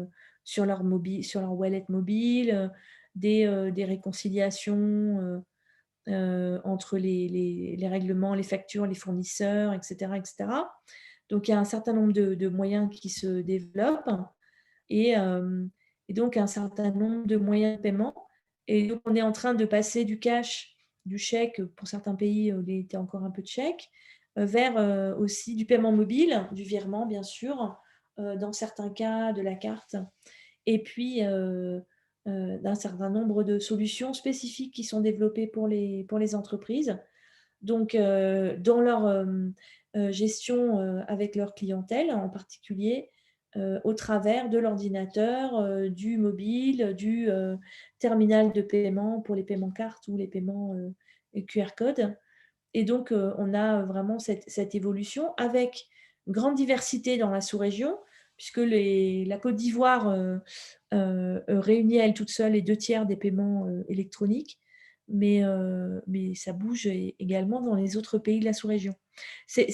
sur leur wallet mobile, des réconciliations entre les règlements, les factures, les fournisseurs, etc., etc. Donc, il y a un certain nombre de moyens qui se développent et donc un certain nombre de moyens de paiement. Et donc, on est en train de passer du cash, du chèque, pour certains pays, il était encore un peu de chèque, vers aussi du paiement mobile, du virement, bien sûr, dans certains cas, de la carte, et puis d'un certain nombre de solutions spécifiques qui sont développées pour les entreprises. Donc, dans leur gestion avec leur clientèle, en particulier au travers de l'ordinateur, du mobile, du terminal de paiement pour les paiements cartes ou les paiements QR code. Et donc, on a vraiment cette évolution avec une grande diversité dans la sous-région, puisque la Côte d'Ivoire réunit à elle toute seule les 2/3 des paiements électroniques, mais ça bouge également dans les autres pays de la sous-région. C'est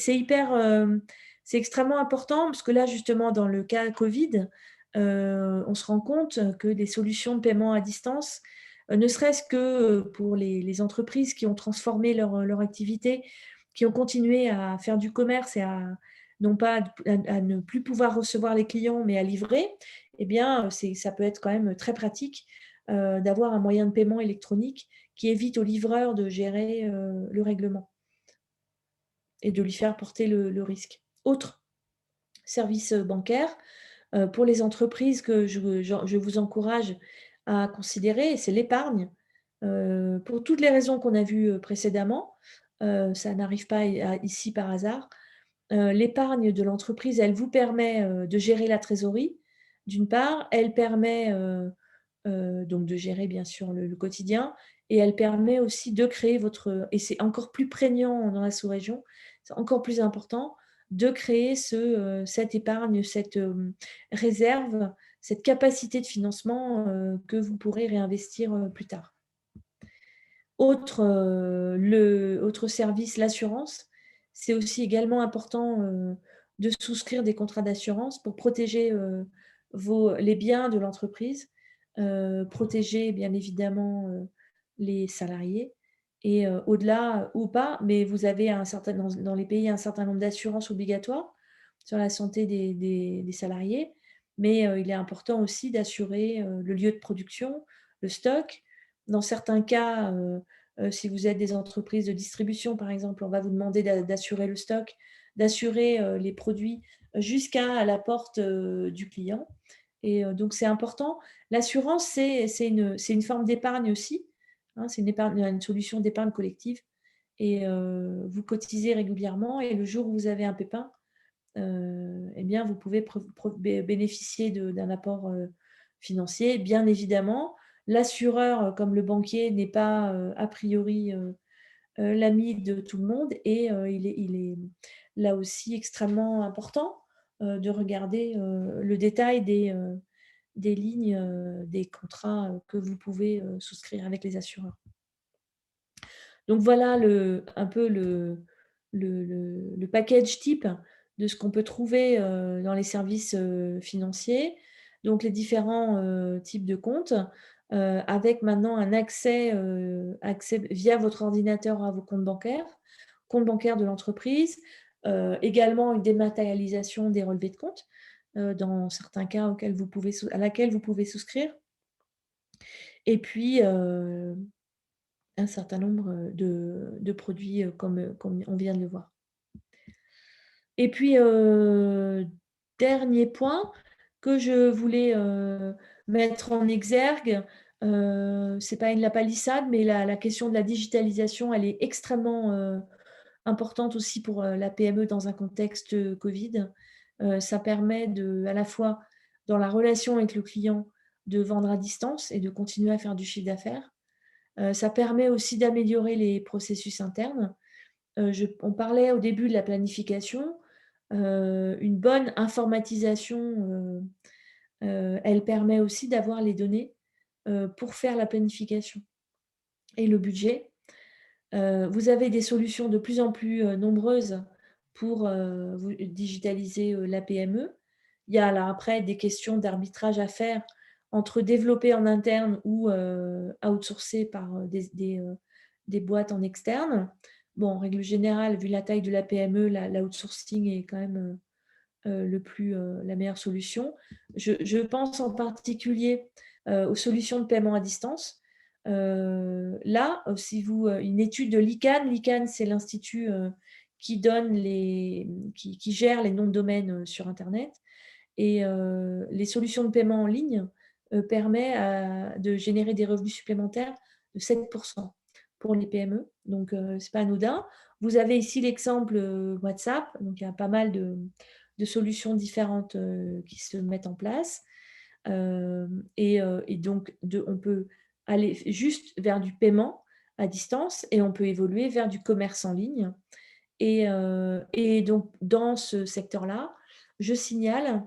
extrêmement important, parce que là, justement, dans le cas Covid, on se rend compte que des solutions de paiement à distance, ne serait-ce que pour les entreprises qui ont transformé leur activité, qui ont continué à faire du commerce et non pas à ne plus pouvoir recevoir les clients, mais à livrer, eh bien, ça peut être quand même très pratique d'avoir un moyen de paiement électronique qui évite au livreur de gérer le règlement et de lui faire porter le risque. Autre service bancaire, pour les entreprises que je vous encourage à considérer, c'est l'épargne. Pour toutes les raisons qu'on a vues précédemment, ça n'arrive pas ici par hasard. L'épargne de l'entreprise, elle vous permet de gérer la trésorerie, d'une part. Elle permet donc de gérer bien sûr le quotidien, et elle permet aussi de créer et c'est encore plus prégnant dans la sous-région, c'est encore plus important, de créer cette épargne, cette réserve, cette capacité de financement que vous pourrez réinvestir plus tard. Autre service, l'assurance. C'est aussi également important de souscrire des contrats d'assurance pour protéger les biens de l'entreprise, protéger bien évidemment les salariés, et au-delà ou pas, mais vous avez dans les pays un certain nombre d'assurances obligatoires sur la santé des salariés, mais il est important aussi d'assurer le lieu de production, le stock. Dans certains cas, si vous êtes des entreprises de distribution, par exemple, on va vous demander d'assurer le stock, d'assurer les produits jusqu'à la porte du client. Et donc, c'est important. L'assurance, c'est une forme d'épargne aussi, hein, c'est une solution d'épargne collective. Et vous cotisez régulièrement, et le jour où vous avez un pépin, eh bien, vous pouvez bénéficier d'un apport financier. Bien évidemment, l'assureur, comme le banquier, n'est pas a priori l'ami de tout le monde, et il est là aussi extrêmement important de regarder le détail des lignes, des contrats que vous pouvez souscrire avec les assureurs. Donc voilà un peu le package type de ce qu'on peut trouver dans les services financiers. Donc les différents types de comptes, avec maintenant un accès via votre ordinateur à vos comptes bancaires de l'entreprise, également une dématérialisation des relevés de compte dans certains cas à laquelle vous pouvez souscrire, et puis un certain nombre de produits comme on vient de le voir. Et puis, dernier point que je voulais mettre en exergue, c'est pas la palissade, mais la question de la digitalisation, elle est extrêmement importante aussi pour la PME dans un contexte Covid. Ça permet à la fois, dans la relation avec le client, de vendre à distance et de continuer à faire du chiffre d'affaires. Ça permet aussi d'améliorer les processus internes. On parlait au début de la planification. Une bonne informatisation, elle permet aussi d'avoir les données pour faire la planification et le budget. Vous avez des solutions de plus en plus nombreuses pour digitaliser la PME. Il y a là après des questions d'arbitrage à faire entre développer en interne ou outsourcer par des boîtes en externe. Bon, en règle générale, vu la taille de la PME, l'outsourcing est quand même la meilleure solution. Je pense en particulier aux solutions de paiement à distance. Là, une étude de l'ICANN, c'est l'institut qui gère les noms de domaine sur Internet, et les solutions de paiement en ligne permettent de générer des revenus supplémentaires de 7% pour les PME. Donc, ce n'est pas anodin. Vous avez ici l'exemple WhatsApp. Donc, il y a pas mal de solutions différentes qui se mettent en place. Et donc, on peut aller juste vers du paiement à distance, et on peut évoluer vers du commerce en ligne. Et donc, dans ce secteur-là, je signale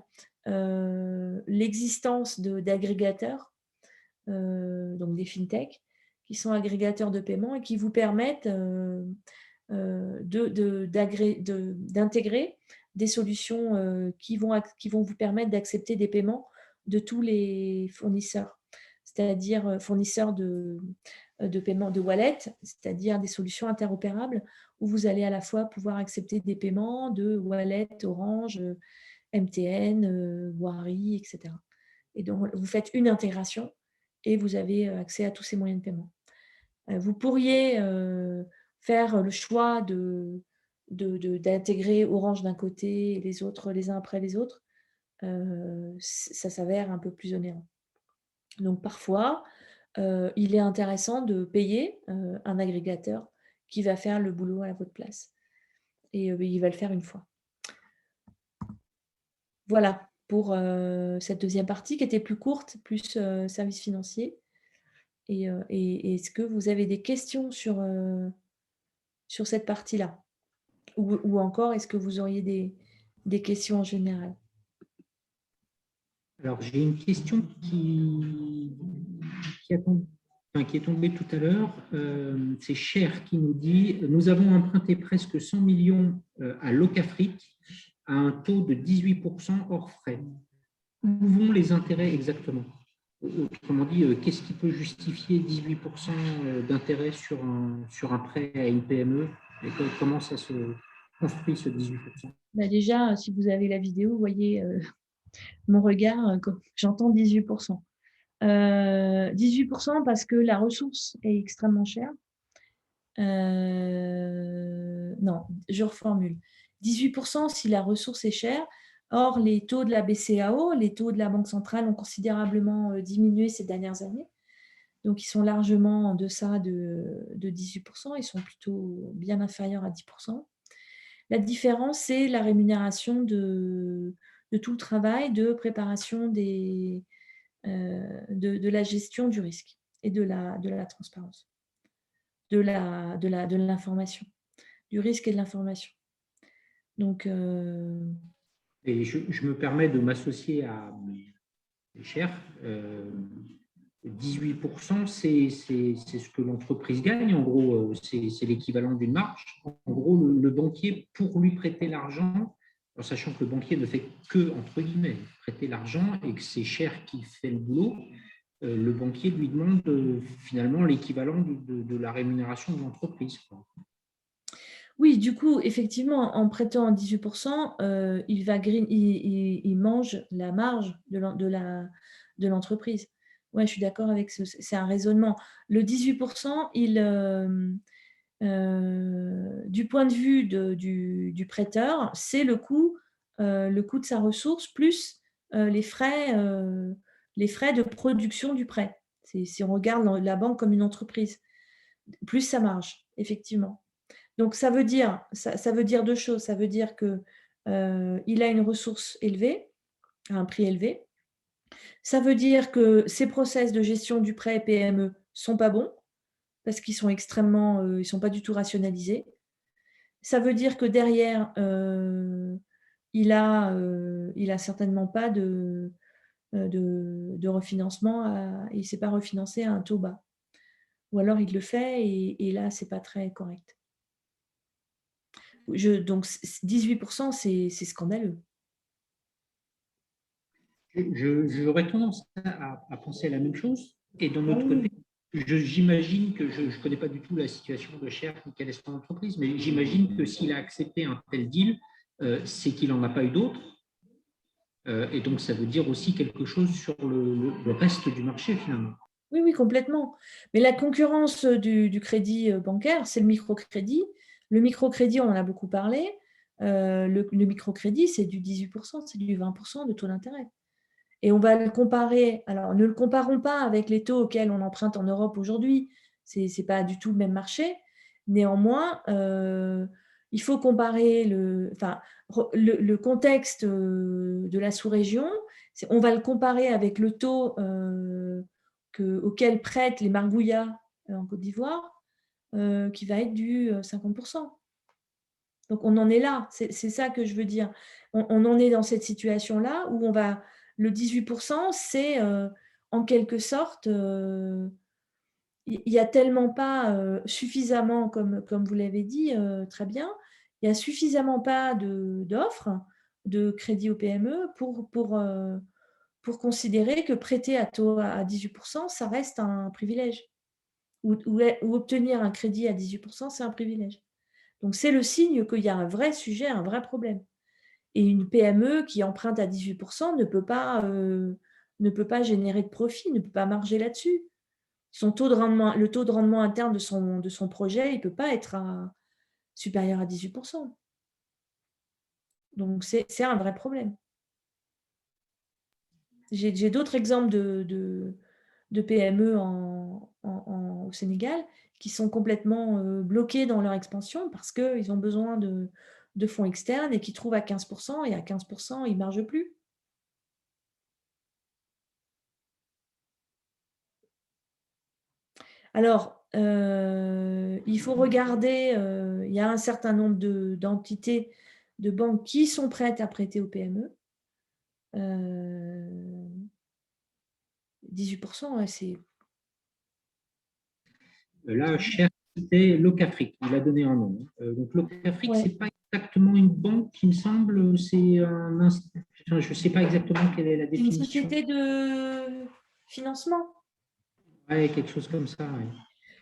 l'existence d'agrégateurs, donc des fintechs, qui sont agrégateurs de paiement et qui vous permettent d'intégrer des solutions qui vont vous permettre d'accepter des paiements de tous les fournisseurs, c'est-à-dire fournisseurs de paiement de wallet, c'est-à-dire des solutions interopérables où vous allez à la fois pouvoir accepter des paiements de wallet Orange, MTN, Wari, etc. Et donc, vous faites une intégration et vous avez accès à tous ces moyens de paiement. Vous pourriez faire le choix d'intégrer Orange d'un côté et les autres les uns après les autres. Ça s'avère un peu plus onéreux. Donc parfois, il est intéressant de payer un agrégateur qui va faire le boulot à votre place. Et il va le faire une fois. Voilà pour cette deuxième partie qui était plus courte, plus services financiers. Et est-ce que vous avez des questions sur cette partie-là? Ou encore, est-ce que vous auriez des questions en général? Alors, j'ai une question qui est tombée tout à l'heure. C'est Cher qui nous dit « Nous avons emprunté presque 100 millions à Locafrique à un taux de 18% hors frais. Où vont les intérêts exactement ?» Autrement dit, qu'est-ce qui peut justifier 18% d'intérêt sur un prêt à une PME et comment ça se construit ce 18%? Bah déjà, si vous avez la vidéo, vous voyez mon regard quand j'entends 18%. 18% parce que la ressource est extrêmement chère. Non, je reformule. 18% si la ressource est chère. Or, les taux de la BCEAO, les taux de la Banque centrale ont considérablement diminué ces dernières années. Donc, ils sont largement en deçà de 18%. Ils sont plutôt bien inférieurs à 10%. La différence, c'est la rémunération de tout le travail de préparation de la gestion du risque et de la transparence, de l'information, du risque et de l'information. Donc, et je me permets de m'associer à Cher. 18%, c'est ce que l'entreprise gagne. En gros, c'est l'équivalent d'une marge. En gros, le banquier, pour lui prêter l'argent, en sachant que le banquier ne fait que, entre guillemets, prêter l'argent et que c'est Cher qui fait le boulot, le banquier lui demande finalement l'équivalent de la rémunération de l'entreprise. oui, du coup, effectivement, en prêtant 18%, il mange la marge de l'entreprise. Ouais, je suis d'accord avec c'est un raisonnement. Le 18%, du point de vue du prêteur, c'est le coût de sa ressource plus les frais de production du prêt. Si on regarde la banque comme une entreprise, plus sa marge, effectivement. Donc, ça veut dire deux choses. Ça veut dire qu'il a une ressource élevée, à un prix élevé. Ça veut dire que ses process de gestion du prêt PME sont pas bons parce qu'ils sont ils sont pas du tout rationalisés. Ça veut dire que derrière, il a certainement pas de refinancement, il ne s'est pas refinancé à un taux bas. Ou alors il le fait et là, c'est pas très correct. Donc 18%, c'est scandaleux. J'aurais tendance à penser la même chose. Et d'un autre côté, j'imagine que je ne connais pas du tout la situation de Cher ni quelle est son entreprise, mais j'imagine que s'il a accepté un tel deal, c'est qu'il n'en a pas eu d'autres. Et donc, ça veut dire aussi quelque chose sur le reste du marché, finalement. Oui, oui, complètement. Mais la concurrence du crédit bancaire, c'est le microcrédit. Le microcrédit, on en a beaucoup parlé. Le microcrédit, c'est du 18%, c'est du 20% de taux d'intérêt. Et on va le comparer. Alors, ne le comparons pas avec les taux auxquels on emprunte en Europe aujourd'hui. Ce n'est pas du tout le même marché. Néanmoins, il faut comparer le contexte de la sous-région. On va le comparer avec le taux auquel prêtent les Margouillas en Côte d'Ivoire, qui va être du 50%. Donc, on en est là. C'est ça que je veux dire. On en est dans cette situation-là où le 18%, c'est en quelque sorte, il n'y a tellement pas suffisamment, comme vous l'avez dit très bien, il n'y a suffisamment pas d'offres de crédit aux PME pour considérer que prêter à taux à 18%, ça reste un privilège. Ou obtenir un crédit à 18%, c'est un privilège. Donc, c'est le signe qu'il y a un vrai sujet, un vrai problème. Et une PME qui emprunte à 18% ne peut pas ne peut pas générer de profit, ne peut pas marger là-dessus. Le taux de rendement interne de son projet, il ne peut pas être supérieur à 18%. Donc, c'est un vrai problème. J'ai d'autres exemples de PME au Sénégal qui sont complètement bloqués dans leur expansion parce qu'ils ont besoin de fonds externes et qui trouvent à 15%, et à 15%, ils ne margent plus. Alors, il faut regarder, il y a un certain nombre d'entités, de banques qui sont prêtes à prêter aux PME. 18%, ouais, c'est… Là, cher, c'était Locafrique. Il a donné un nom. Donc, Locafrique, Ouais. ce n'est pas exactement une banque, il me semble. C'est je ne sais pas exactement quelle est la C'est une définition. société de financement. Ouais, quelque chose comme ça. Ouais.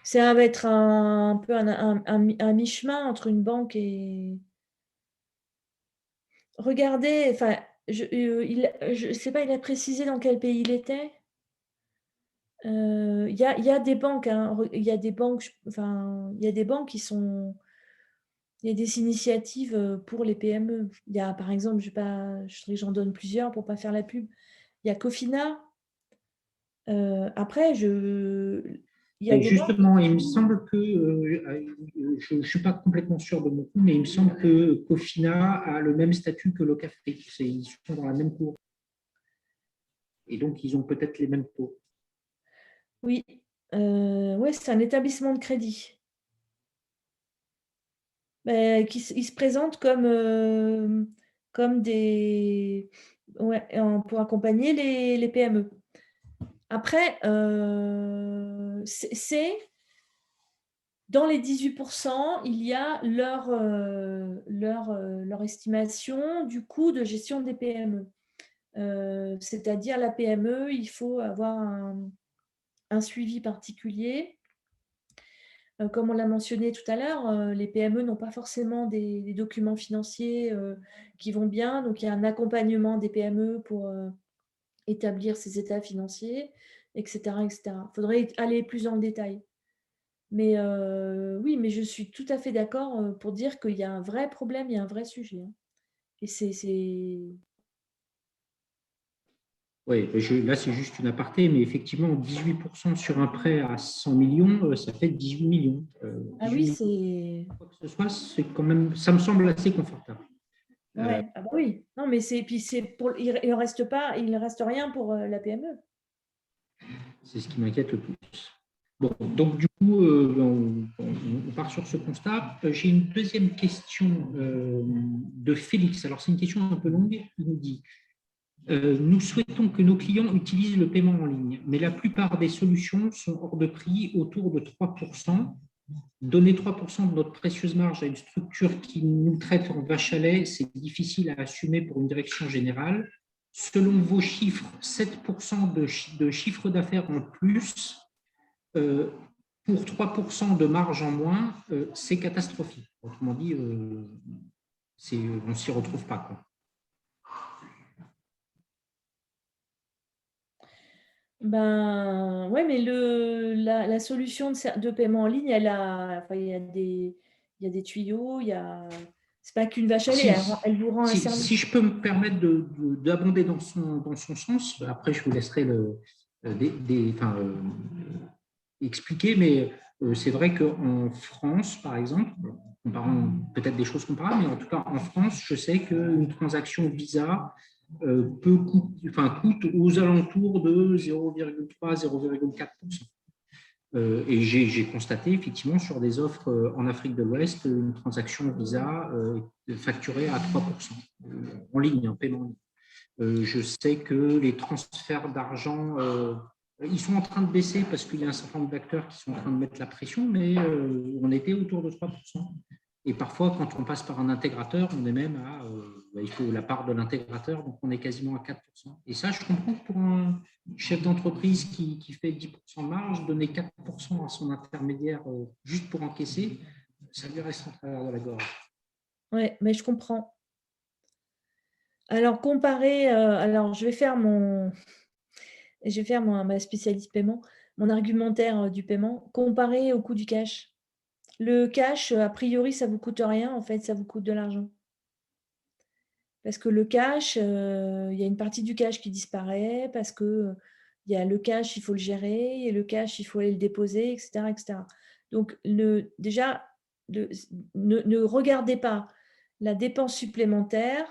Ça va être un peu un mi-chemin entre une banque et… Regardez, enfin, je sais pas, il a précisé dans quel pays il était. Il y a des banques, hein, il y a des banques, enfin, il y a des banques qui sont… Il y a des initiatives pour les PME. Il y a, par exemple, je voudrais que j'en donne plusieurs pour ne pas faire la pub. Il y a Cofina. Après, il y a Et des banques justement, il me qui… semble que, je ne suis pas complètement sûr de mon coup, mais il me semble que Cofina a le même statut que Locafrique. Ils sont dans la même cour. Et donc, ils ont peut-être les mêmes taux. Oui, ouais, c'est un établissement de crédit. Ils se présentent comme des… Ouais, pour accompagner les PME. Après, c'est dans les 18%, il y a leur estimation du coût de gestion des PME. C'est-à-dire la PME, il faut avoir un suivi particulier. Comme on l'a mentionné tout à l'heure, les PME n'ont pas forcément des documents financiers qui vont bien. Donc, il y a un accompagnement des PME pour établir ces états financiers, etc., etc. Il faudrait aller plus dans le détail. Mais oui, mais je suis tout à fait d'accord pour dire qu'il y a un vrai problème, il y a un vrai sujet. Et Oui, là, c'est juste une aparté, mais effectivement, 18% sur un prêt à 100 millions, ça fait 18 millions. Ah 18 oui, millions, c'est… quoi que ce soit, c'est quand même, ça me semble assez confortable. Ouais, ah bah oui. Non, mais puis il ne reste pas, il ne reste rien pour la PME. C'est ce qui m'inquiète le plus. Bon, donc du coup, on part sur ce constat. J'ai une deuxième question de Félix. Alors, c'est une question un peu longue. Il nous dit, nous souhaitons que nos clients utilisent le paiement en ligne, mais la plupart des solutions sont hors de prix, autour de 3%. Donner 3% de notre précieuse marge à une structure qui nous traite en vache à lait, c'est difficile à assumer pour une direction générale. Selon vos chiffres, 7% de chiffre d'affaires en plus pour 3% de marge en moins, c'est catastrophique. Autrement dit, on ne s'y retrouve pas, quoi. Ben ouais, mais la solution de paiement en ligne, enfin, il y a des tuyaux, c'est pas qu'une vache à lait, elle vous rend un service. Si je peux me permettre d'abonder dans son sens, après je vous laisserai expliquer, mais c'est vrai qu'en France, par exemple, comparant peut-être des choses comparables, mais en tout cas en France, je sais qu'une transaction Visa coûte aux alentours de 0,3-0,4%. Et j'ai constaté effectivement sur des offres en Afrique de l'Ouest une transaction Visa facturée à 3% en ligne, en paiement en ligne. Je sais que les transferts d'argent, ils sont en train de baisser parce qu'il y a un certain nombre d'acteurs qui sont en train de mettre la pression, mais on était autour de 3%. Et parfois, quand on passe par un intégrateur, on est même à, il faut la part de l'intégrateur, donc on est quasiment à 4%. Et ça, je comprends que pour un chef d'entreprise qui fait 10% de marge, donner 4% à son intermédiaire juste pour encaisser, ça lui reste en travers de la gorge. Ouais, mais je comprends. Alors, alors je vais faire et je vais faire ma spécialiste paiement, mon argumentaire du paiement, comparé au coût du cash. Le cash, a priori, ça ne vous coûte rien, en fait, ça vous coûte de l'argent. Parce que le cash, il y a une partie du cash qui disparaît, parce que il y a le cash, il faut le gérer, et le cash, il faut aller le déposer, etc. etc. Donc, déjà, ne regardez pas la dépense supplémentaire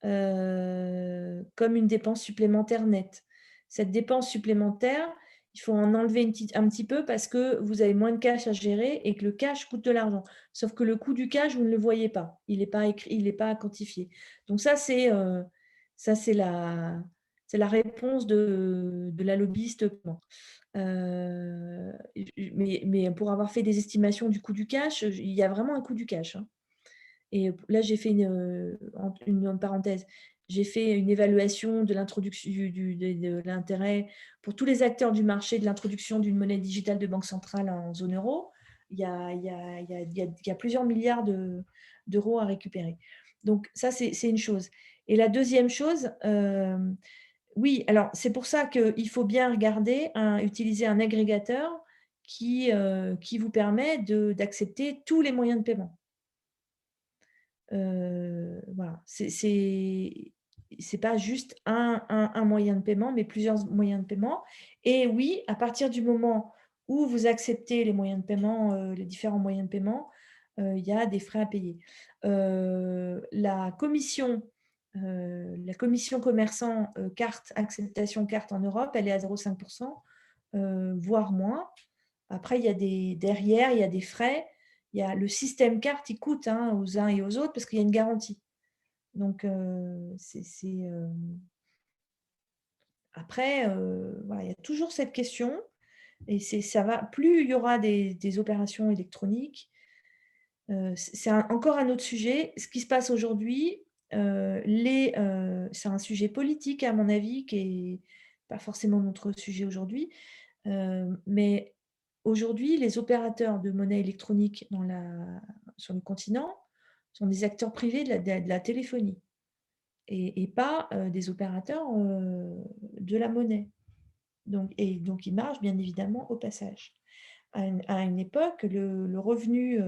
comme une dépense supplémentaire nette. Cette dépense supplémentaire, il faut en enlever un petit peu parce que vous avez moins de cash à gérer et que le cash coûte de l'argent. Sauf que le coût du cash, vous ne le voyez pas. Il n'est pas écrit, il n'est pas quantifié. Donc ça, c'est la réponse de la lobbyiste. Mais pour avoir fait des estimations du coût du cash, il y a vraiment un coût du cash, hein. Et là, j'ai fait une parenthèse. J'ai fait une évaluation de l'introduction de l'intérêt pour tous les acteurs du marché de l'introduction d'une monnaie digitale de banque centrale en zone euro. Il y a plusieurs milliards d'euros à récupérer. Donc ça, c'est une chose. Et la deuxième chose, oui, alors c'est pour ça qu'il faut bien regarder, utiliser un agrégateur qui vous permet d'accepter tous les moyens de paiement. Voilà, c'est pas juste un moyen de paiement, mais plusieurs moyens de paiement. Et oui, à partir du moment où vous acceptez les moyens de paiement, les différents moyens de paiement, il y a des frais à payer. La commission commerçant carte, acceptation carte en Europe, elle est à 0,5%, voire moins. Après, derrière, il y a des frais. Il y a le système carte, il coûte aux uns et aux autres parce qu'il y a une garantie. Donc, après, voilà, il y a toujours cette question. Et ça va, plus il y aura des opérations électroniques, c'est encore un autre sujet. Ce qui se passe aujourd'hui, c'est un sujet politique, à mon avis, qui n'est pas forcément notre sujet aujourd'hui. Mais aujourd'hui, les opérateurs de monnaie électronique sur le continent sont des acteurs privés de la téléphonie et pas des opérateurs de la monnaie. Donc, ils marchent bien évidemment au passage. À une époque, le revenu,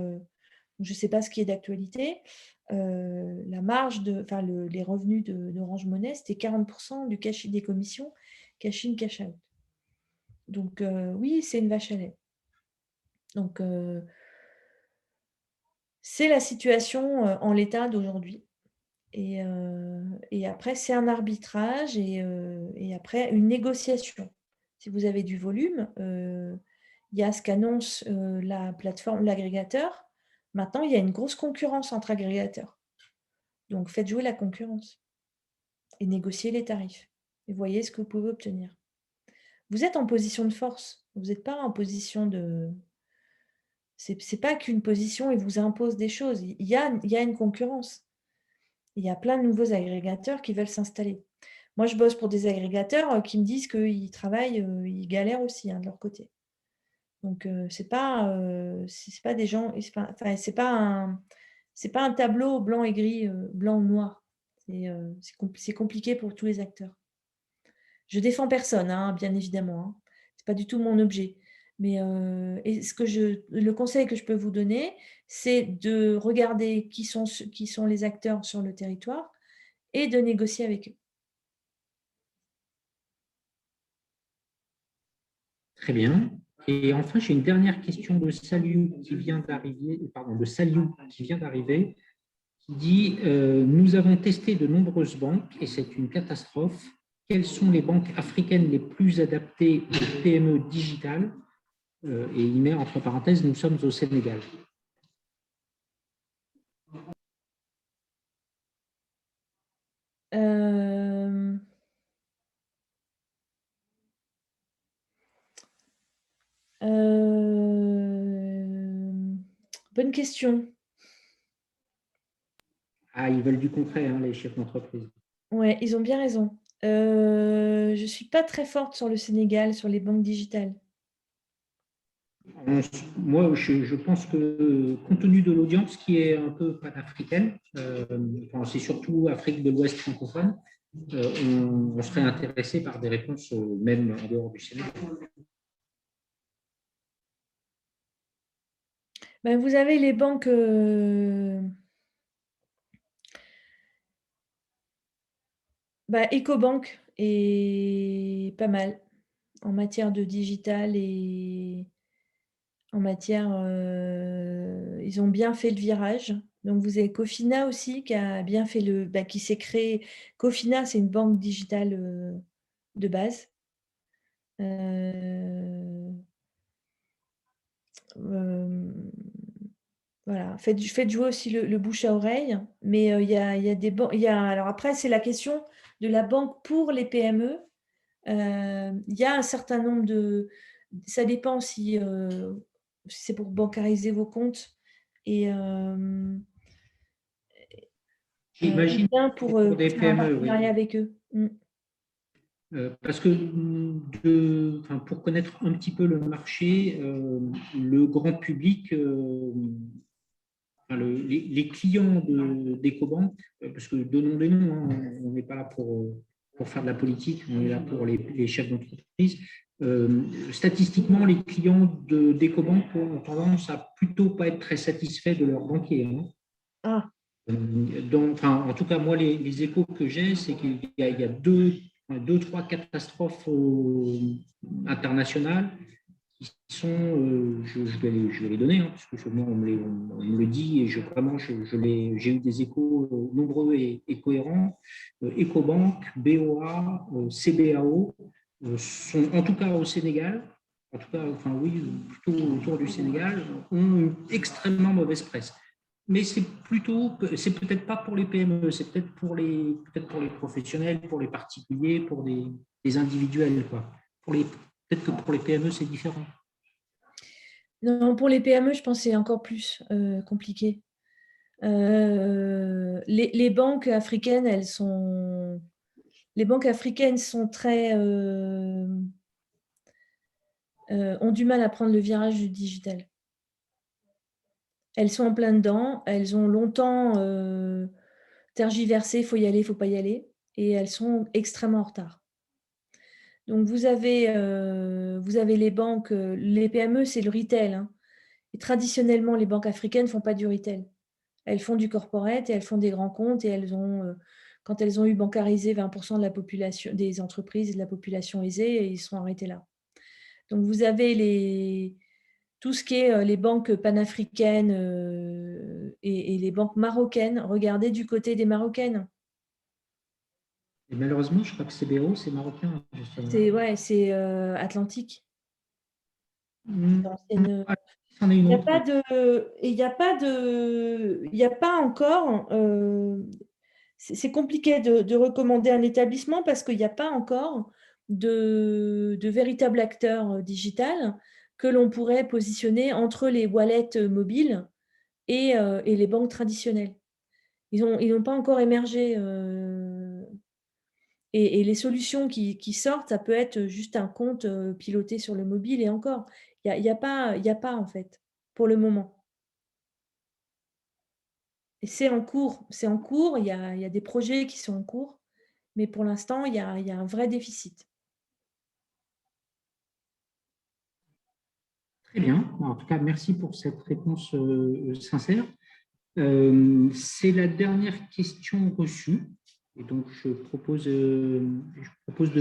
je ne sais pas ce qui est d'actualité, la marge les revenus d'Orange Money, c'était 40% des commissions cash in, cash out. Donc oui, c'est une vache à lait. Donc c'est la situation en l'état d'aujourd'hui. Et après, c'est un arbitrage et après une négociation. Si vous avez du volume, il y a ce qu'annonce la plateforme, l'agrégateur. Maintenant, il y a une grosse concurrence entre agrégateurs. Donc, faites jouer la concurrence et négociez les tarifs. Et voyez ce que vous pouvez obtenir. Vous êtes en position de force. Vous n'êtes pas en position de... C'est pas qu'une position et vous impose des choses. Il y a une concurrence. Il y a plein de nouveaux agrégateurs qui veulent s'installer. Moi, je bosse pour des agrégateurs qui me disent qu'ils travaillent, ils galèrent aussi de leur côté. Donc, c'est pas des gens, c'est pas un tableau blanc et gris, blanc ou noir. C'est compliqué pour tous les acteurs. Je défends personne, bien évidemment. C'est pas du tout mon objet. Mais le conseil que je peux vous donner, c'est de regarder qui sont les acteurs sur le territoire et de négocier avec eux. Très bien. Et enfin, j'ai une dernière question de Saliou qui vient d'arriver, qui dit nous avons testé de nombreuses banques et c'est une catastrophe. Quelles sont les banques africaines les plus adaptées aux PME digitales? Et il met entre parenthèses, nous sommes au Sénégal. Bonne question. Ah, ils veulent du concret, les chefs d'entreprise. Ouais, ils ont bien raison. Je ne suis pas très forte sur le Sénégal, sur les banques digitales. Moi, je pense que, compte tenu de l'audience qui est un peu panafricaine, c'est surtout Afrique de l'Ouest francophone, on serait intéressé par des réponses même en dehors du Sénégal. Ben, vous avez les banques Ecobank est pas mal en matière de digital et en matière, ils ont bien fait le virage. Donc vous avez Cofina aussi qui a bien fait qui s'est créé. Cofina, c'est une banque digitale de base. Voilà, faites jouer aussi le bouche à oreille, mais il y a des banques. Alors après, c'est la question de la banque pour les PME. Il y a un certain nombre de. Ça dépend si c'est pour bancariser vos comptes et ou J'imagine bien que pour pour des faire un PME, oui. partenariat avec eux. Parce que pour connaître un petit peu le marché, le grand public, les clients d'EcoBank, parce que donnons des noms, hein, on n'est pas là pour faire de la politique, on est là pour les chefs d'entreprise. Statistiquement, les clients d'EcoBank ont tendance à plutôt pas être très satisfaits de leur banquier. Hein. Ah, En tout cas, moi, les échos que j'ai, c'est qu'il y a deux, trois catastrophes internationales qui sont, je vais les donner, hein, parce que moi, on me le dit et vraiment, j'ai eu des échos nombreux et cohérents. Ecobank, BOA, CBAO sont, en tout cas au Sénégal, en tout cas, enfin oui, plutôt autour du Sénégal, ont une extrêmement mauvaise presse. Mais c'est peut-être pas pour les PME, c'est peut-être pour les professionnels, pour les particuliers, pour des individuels, quoi. Peut-être que pour les PME, c'est différent. non, pour les PME, je pense que c'est encore plus compliqué. Les banques africaines, les banques africaines sont ont du mal à prendre le virage du digital. Elles sont en plein dedans, elles ont longtemps tergiversé, il faut y aller, il ne faut pas y aller, et elles sont extrêmement en retard. Donc vous avez les banques, les PME, c'est le retail. Hein. Et traditionnellement, les banques africaines ne font pas du retail. Elles font du corporate et elles font des grands comptes et quand elles ont eu bancarisé 20% de la population, des entreprises et de la population aisée, ils sont arrêtés là. Donc vous avez tout ce qui est les banques panafricaines et les banques marocaines. Regardez du côté des marocaines. Et malheureusement, je crois que CBO, c'est marocain, justement. C'est Atlantique. Il c'en est une n'y a autre. pas de, il n'y a pas il n'y a pas encore. C'est compliqué de recommander un établissement parce qu'il n'y a pas encore de véritable acteur digital que l'on pourrait positionner entre les wallets mobiles et les banques traditionnelles. Ils n'ont pas encore émergé. Et les solutions qui sortent, ça peut être juste un compte piloté sur le mobile et encore. Il y a pas en fait, pour le moment. Et c'est en cours, il y a des projets qui sont en cours, mais pour l'instant, il y a un vrai déficit. Très bien. En tout cas, merci pour cette réponse sincère. C'est la dernière question reçue. Et donc, je propose de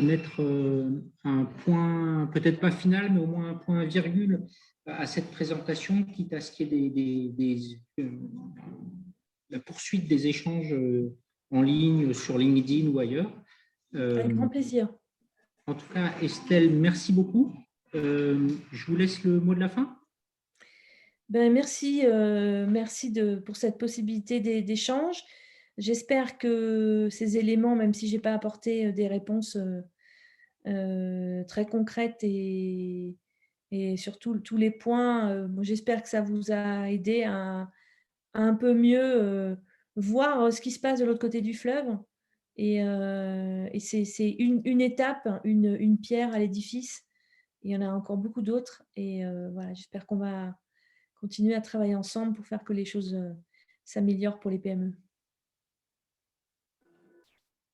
mettre un point, peut-être pas final, mais au moins un point virgule à cette présentation, quitte à ce qu'il y ait la poursuite des échanges en ligne sur LinkedIn ou ailleurs. Avec grand plaisir. En tout cas, Estelle, merci beaucoup. Je vous laisse le mot de la fin. Ben, merci pour cette possibilité d'échange. J'espère que ces éléments, même si je n'ai pas apporté des réponses très concrètes et surtout tous les points, j'espère que ça vous a aidé à un peu mieux voir ce qui se passe de l'autre côté du fleuve. Et c'est une étape, une pierre à l'édifice. Il y en a encore beaucoup d'autres. Et voilà, j'espère qu'on va continuer à travailler ensemble pour faire que les choses s'améliorent pour les PME.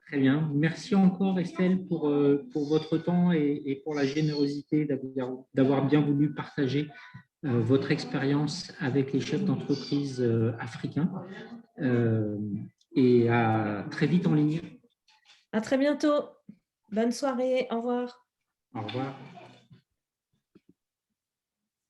Très bien. Merci encore, Estelle, pour votre temps et pour la générosité d'avoir bien voulu partager votre expérience avec les chefs d'entreprise africains. Et à très vite en ligne. À très bientôt. Bonne soirée. Au revoir. Au revoir.